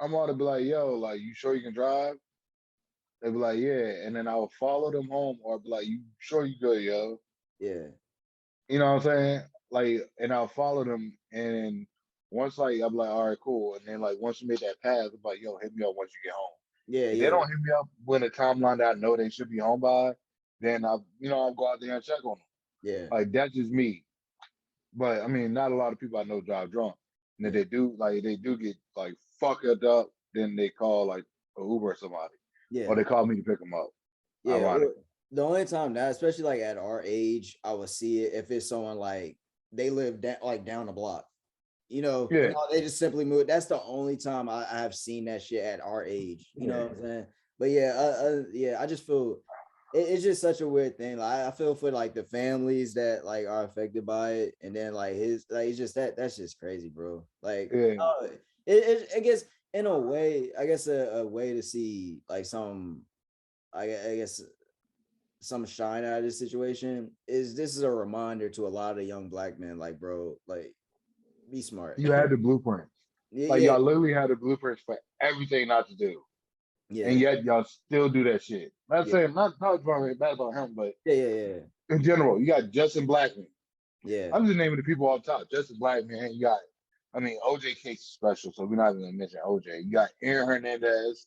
Speaker 1: I'm ought to be like, yo, like, you sure you can drive? They'd be like, yeah. And then I would follow them home or be like, you sure you good, yo?
Speaker 2: Yeah.
Speaker 1: You know what I'm saying? Like, and I'll follow them. And once, like, I'm like, all right, cool. And then, like, once you make that pass, I'm like, yo, hit me up once you get home.
Speaker 2: Yeah.
Speaker 1: If they don't hit me up when the timeline that I know they should be home by, then I'll go out there and check on them.
Speaker 2: Yeah.
Speaker 1: Like, that's just me. But, I mean, not a lot of people I know drive drunk. And if they do get, like, fucked up, then they call, like, an Uber or somebody.
Speaker 2: Yeah.
Speaker 1: Or they call me to pick them up.
Speaker 2: Yeah. The only time that, especially like at our age, I would see it if it's someone like they live like down the block,
Speaker 1: Yeah,
Speaker 2: they just simply move. That's the only time I have seen that shit at our age. You know what I'm saying? But yeah, I just feel it's just such a weird thing. Like I feel for like the families that like are affected by it, and then like his like it's just that's just crazy, bro. Like
Speaker 1: yeah.
Speaker 2: I guess in a way, I guess a way to see like some I guess some shine out of this situation is this is a reminder to a lot of young black men, like, bro, like be smart.
Speaker 1: You had the blueprints. Like
Speaker 2: Yeah,
Speaker 1: y'all literally had the blueprints for everything not to do, and
Speaker 2: yeah,
Speaker 1: yet y'all still do that shit. Not
Speaker 2: yeah,
Speaker 1: saying not bad about him, but
Speaker 2: yeah.
Speaker 1: in general, you got Justin Blackman.
Speaker 2: Yeah.
Speaker 1: I'm just naming the people off top. Justin Blackman. You got, I mean, OJ Case is special, so we're not even gonna mention OJ. You got Aaron Hernandez.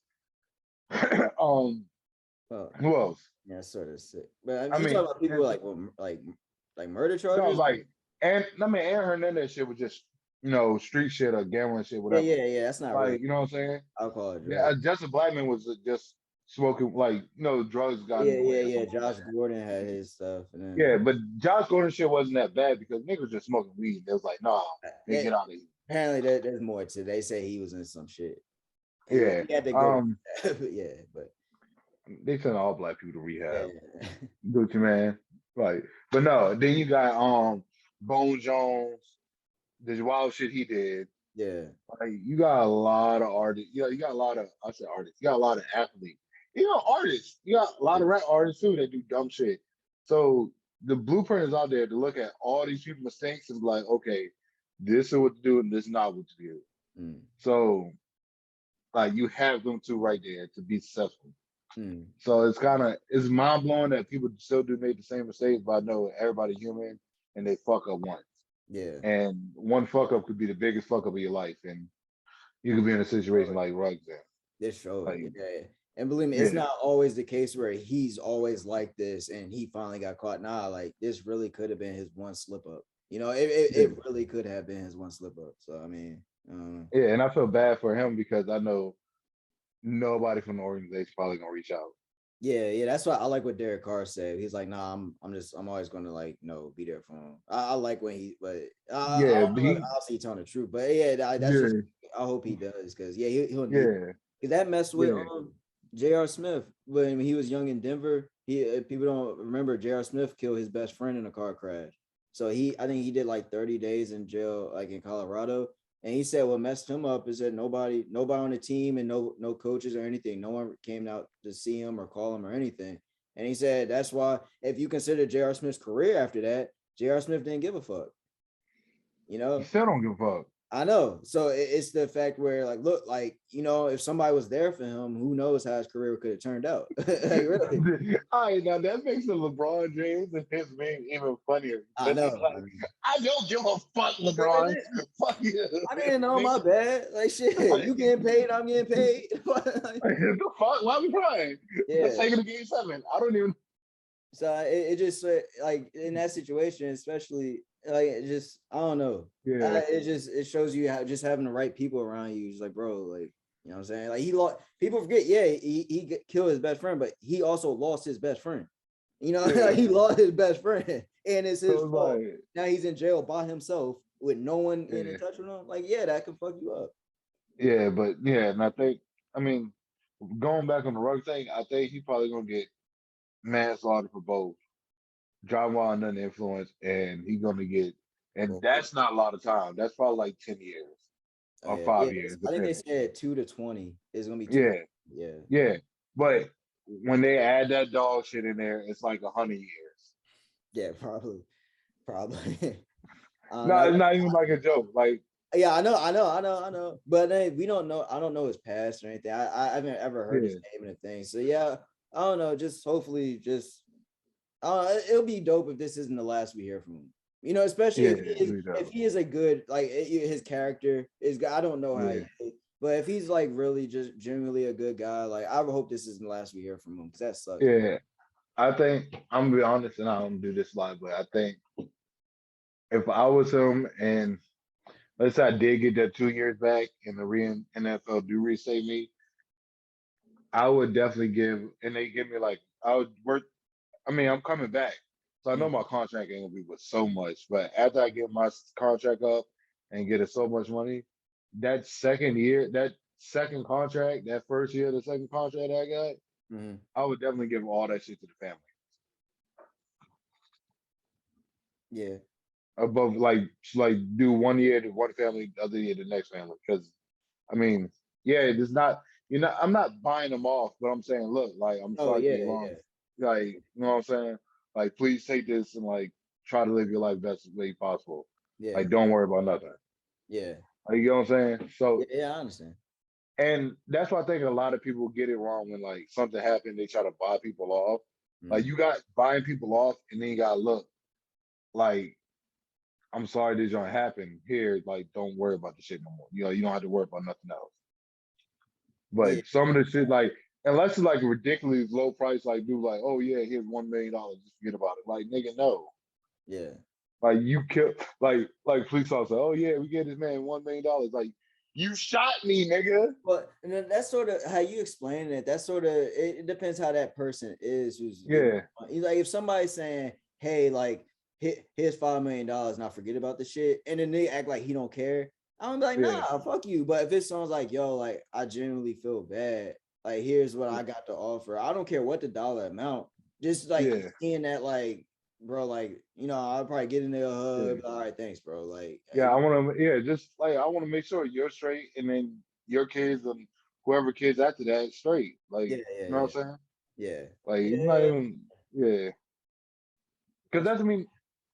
Speaker 2: Oh,
Speaker 1: Who else?
Speaker 2: yeah, sort of sick. But I
Speaker 1: I
Speaker 2: mean, you talk
Speaker 1: mean,
Speaker 2: about people like like murder
Speaker 1: no,
Speaker 2: charges?
Speaker 1: like, and I mean, Aaron Hernandez shit was just street shit or gambling shit,
Speaker 2: Yeah,
Speaker 1: whatever.
Speaker 2: yeah. That's not really
Speaker 1: Like, you know what I'm saying?
Speaker 2: alcohol or
Speaker 1: Yeah,
Speaker 2: drugs.
Speaker 1: Justin Blackman was just smoking, like, drugs got in
Speaker 2: Yeah,
Speaker 1: the way
Speaker 2: yeah,
Speaker 1: or
Speaker 2: yeah.
Speaker 1: something like
Speaker 2: Josh
Speaker 1: that.
Speaker 2: Gordon had his stuff, and then
Speaker 1: Yeah, but Josh Gordon shit wasn't that bad because niggas was just smoking weed. It was like, nah, man, get out of here.
Speaker 2: apparently there's more to. They say he was in some shit.
Speaker 1: Yeah.
Speaker 2: He had to go. Yeah, but
Speaker 1: They send all black people to
Speaker 2: yeah,
Speaker 1: rehab. Gucci man. Like, but no, then you got Bone Jones, the wild shit he did.
Speaker 2: yeah,
Speaker 1: Like you got a lot of artists. You got a lot of I said artists. You got a lot of athletes. You got artists. You got a lot of rap artists too that do dumb shit. So the blueprint is out there to look at all these people's mistakes and be like, okay, this is what to do and this is not what to do.
Speaker 2: mm,
Speaker 1: So like you have them two right there to be successful.
Speaker 2: mm,
Speaker 1: So it's mind blowing that people still do make the same mistakes, but I know everybody's human and they fuck up once.
Speaker 2: yeah.
Speaker 1: And one fuck up could be the biggest fuck up of your life. And you could be in a situation like Ruggs in.
Speaker 2: This show,
Speaker 1: Like,
Speaker 2: yeah. And believe me, it's
Speaker 1: yeah,
Speaker 2: not always the case where he's always like this and he finally got caught. Nah, like this really could have been his one slip up.
Speaker 1: yeah,
Speaker 2: It really could have been his one slip up. So I mean,
Speaker 1: yeah. And I feel bad for him because I know nobody from the organization probably gonna reach out.
Speaker 2: yeah. That's why I like what Derek Carr said. He's like, nah, I'm always gonna like, be there for him. I like when but I
Speaker 1: Yeah,
Speaker 2: don't know if I'll see telling the truth, but yeah, that's just
Speaker 1: yeah,
Speaker 2: I hope he does because yeah, he'll need
Speaker 1: yeah,
Speaker 2: because that messed with
Speaker 1: yeah.
Speaker 2: J.R. Smith when he was young in Denver. People don't remember J.R. Smith killed his best friend in a car crash. So I think he did like 30 days in jail, like in Colorado. And he said what messed him up is that nobody on the team and no coaches or anything, no one came out to see him or call him or anything. And he said that's why if you consider J.R. Smith's career after that, J.R. Smith didn't give a fuck.
Speaker 1: You still don't give a fuck.
Speaker 2: I know. So it's the fact where, like, look, like, if somebody was there for him, who knows how his career could have turned out? Like, really.
Speaker 1: All right, now that makes the LeBron James and his meme even funnier.
Speaker 2: I
Speaker 1: Because he's
Speaker 2: know.
Speaker 1: like, I don't give a fuck, LeBron. Fuck you.
Speaker 2: I didn't know, my bad. Like, shit, you getting paid, I'm getting paid.
Speaker 1: The fuck? Why are we crying? Let's
Speaker 2: Yeah.
Speaker 1: take it to game 7. I don't even.
Speaker 2: So it just like in that situation, especially like it just I don't know.
Speaker 1: Yeah.
Speaker 2: It shows you how just having the right people around you. Just like, bro, like, you know what I'm saying? Like he lost. People forget, yeah, he killed his best friend, but he also lost his best friend.
Speaker 1: Yeah.
Speaker 2: He lost his best friend, and it's his
Speaker 1: So
Speaker 2: fault.
Speaker 1: like,
Speaker 2: Now he's in jail by himself with no one in
Speaker 1: yeah.
Speaker 2: touch with him. Like, yeah, that can fuck you up.
Speaker 1: Yeah, but yeah, and I mean, going back on the rug thing, I think he's probably gonna get manslaughter for both driving while under the influence, and he's gonna get, and that's not a lot of time. That's probably like 10 years or
Speaker 2: Yeah,
Speaker 1: 5 years,
Speaker 2: I think they
Speaker 1: depending.
Speaker 2: said 2 to 20 is gonna be 2.
Speaker 1: Yeah,
Speaker 2: Yeah.
Speaker 1: yeah. But when they add that dog shit in there, it's like 100 years.
Speaker 2: Yeah, probably. I don't
Speaker 1: No,
Speaker 2: know.
Speaker 1: it's not even like a joke. Like,
Speaker 2: Yeah, I know. But we don't know. I don't know his past or anything. I haven't ever heard his
Speaker 1: yeah,
Speaker 2: name and a thing. So yeah, I don't know. Just hopefully, it'll be dope if this isn't the last we hear from him. Especially
Speaker 1: yeah,
Speaker 2: if he is a good his character is. I don't know how
Speaker 1: yeah,
Speaker 2: he is, but if he's like really just genuinely a good guy, like I would hope this isn't the last we hear from him because that sucks.
Speaker 1: yeah. I think I'm gonna be honest, and I don't do this live, but I think if I was him, and let's say I did get that 2 years back, and the NFL do restate me, I would definitely give, and they give me like I would work. I mean, I'm coming back. So I know my contract ain't gonna be with so much, but after I get my contract up and get it so much money, that second year, that second contract, that first year, the second contract I got, I would definitely give all that shit to the family.
Speaker 2: Yeah.
Speaker 1: Above like do 1 year to one family, the other year the next family. Because I mean, yeah, it's not I'm not buying them off, but I'm saying, look, like I'm
Speaker 2: Oh
Speaker 1: sorry for
Speaker 2: yeah,
Speaker 1: your mom.
Speaker 2: yeah.
Speaker 1: Like, you know what I'm saying? Like, please take this and like try to live your life best way possible.
Speaker 2: Yeah.
Speaker 1: Like, don't worry about nothing.
Speaker 2: Yeah.
Speaker 1: Like, you know what I'm saying? So
Speaker 2: yeah, I understand.
Speaker 1: and that's why I think a lot of people get it wrong when like something happened, they try to buy people off. Like you got buying people off, and then you got look, like, I'm sorry this don't happen here. Like, don't worry about the shit no more. You know, you don't have to worry about nothing else.
Speaker 2: Yeah.
Speaker 1: But some of the shit, like, unless it's like a ridiculously low price, like, dude, like, oh yeah, here's $1 million, just forget about it. Like, nigga, no.
Speaker 2: Yeah.
Speaker 1: Like, you kill, like police officer, oh yeah, we get this man $1 million. Like, you shot me, nigga.
Speaker 2: But and then that's sort of how you explain it. That's sort of it depends how that person is. Who's like if somebody's saying, "Hey, like here's $5 million," and I forget about the shit, and then they act like he don't care. I'm like, nah, fuck you. But if it sounds like, yo, like I genuinely feel bad. Like here's what I got to offer. I don't care what the dollar amount. Just like seeing that, like, bro, like, you know, I'll probably get in there, all right, thanks, bro. Like,
Speaker 1: I want to, just like I want to make sure you're straight, and then your kids and whoever kids after that is straight. Like, you know what I'm saying?
Speaker 2: Yeah.
Speaker 1: Like, it's not even, because that's, I mean,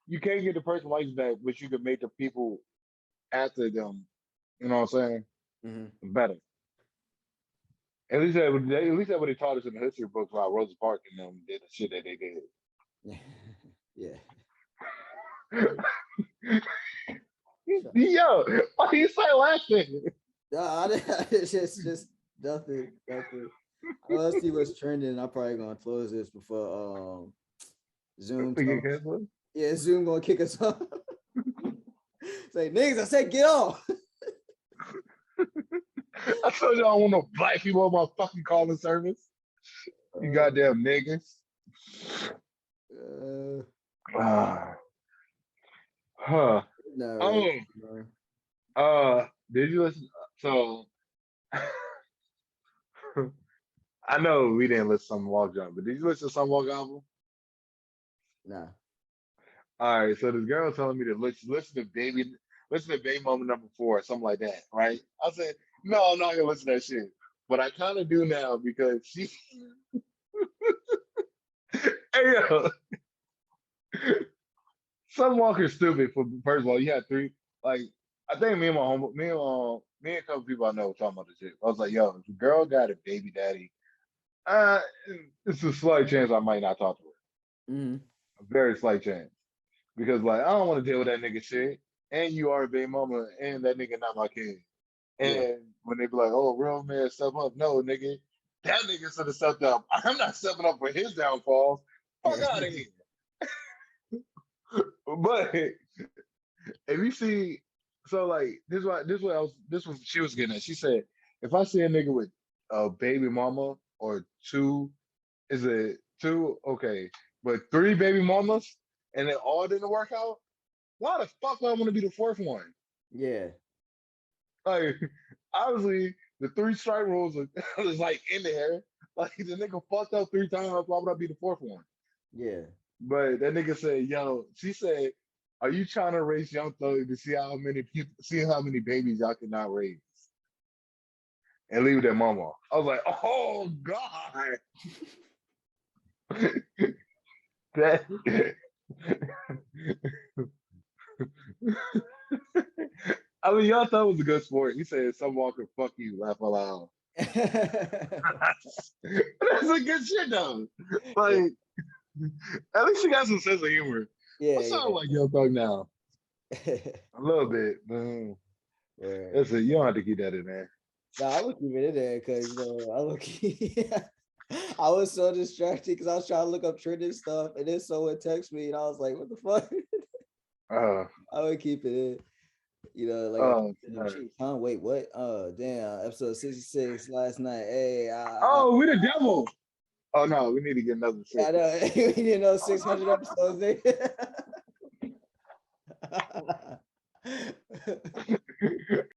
Speaker 1: you can't get the person like that, but you can make the people after them, you know what I'm saying, better. At least that's what they taught us in the history books about Rosa Parks and them did the shit that they did. Yo, why you start laughing?
Speaker 2: No, it's just nothing. Let's see what's trending. I'm probably gonna close this before Zoom. Yeah, Zoom gonna kick us off. Say, niggas, I said get off.
Speaker 1: I told you I don't want no black people on my fucking calling service. You goddamn niggas. Did you listen? So I know we didn't listen to some Walk Jump, but did you listen to some Walk album?
Speaker 2: Nah.
Speaker 1: All right, so this girl telling me to listen to Baby Mama #4 or something like that, right? I said, no, I'm not gonna listen to that shit. But I kind of do now because she hey yo. Some Walker's stupid. First of all, you had 3. Like, I think me and a couple people I know were talking about this shit. I was like, yo, if a girl got a baby daddy, it's a slight chance I might not talk to her. A very slight chance. Because, like, I don't want to deal with that nigga shit. And you are a baby mama, and that nigga not my kid. And when they be like, oh, real man, step up. No, nigga, that nigga should have stepped up. I'm not stepping up for his downfalls. Fuck out of here. But if you see, so like this was she was getting at. She said, if I see a nigga with a baby mama or 2, is it 2? Okay, but 3 baby mamas and it all didn't work out. Why the fuck do I want to be the 4th one?
Speaker 2: Yeah.
Speaker 1: Like, obviously the 3 strike rules was like in there. Like, the nigga fucked up 3 times. Why would I be the 4th one?
Speaker 2: Yeah.
Speaker 1: But that nigga said, yo, she said, are you trying to raise Young Thug to see how many babies y'all cannot raise? And leave their mama. I was like, oh God. That I mean, Young Thug was a good sport. He said, some walker, fuck you, laugh aloud. That's a good shit though. Like, at least he got some sense of humor. I sound like Young Thug now. A little bit. That's it. You don't have to keep that in there.
Speaker 2: Nah, I would keep it in there because, you know, I was so distracted because I was trying to look up trending stuff, and then someone texted me, and I was like, what the fuck? I would keep it in. You know, like, wait, what? Damn, episode 66 last night. Hey,
Speaker 1: we the devil. Oh no, we need to get another six.
Speaker 2: I know. We need another 600 episodes.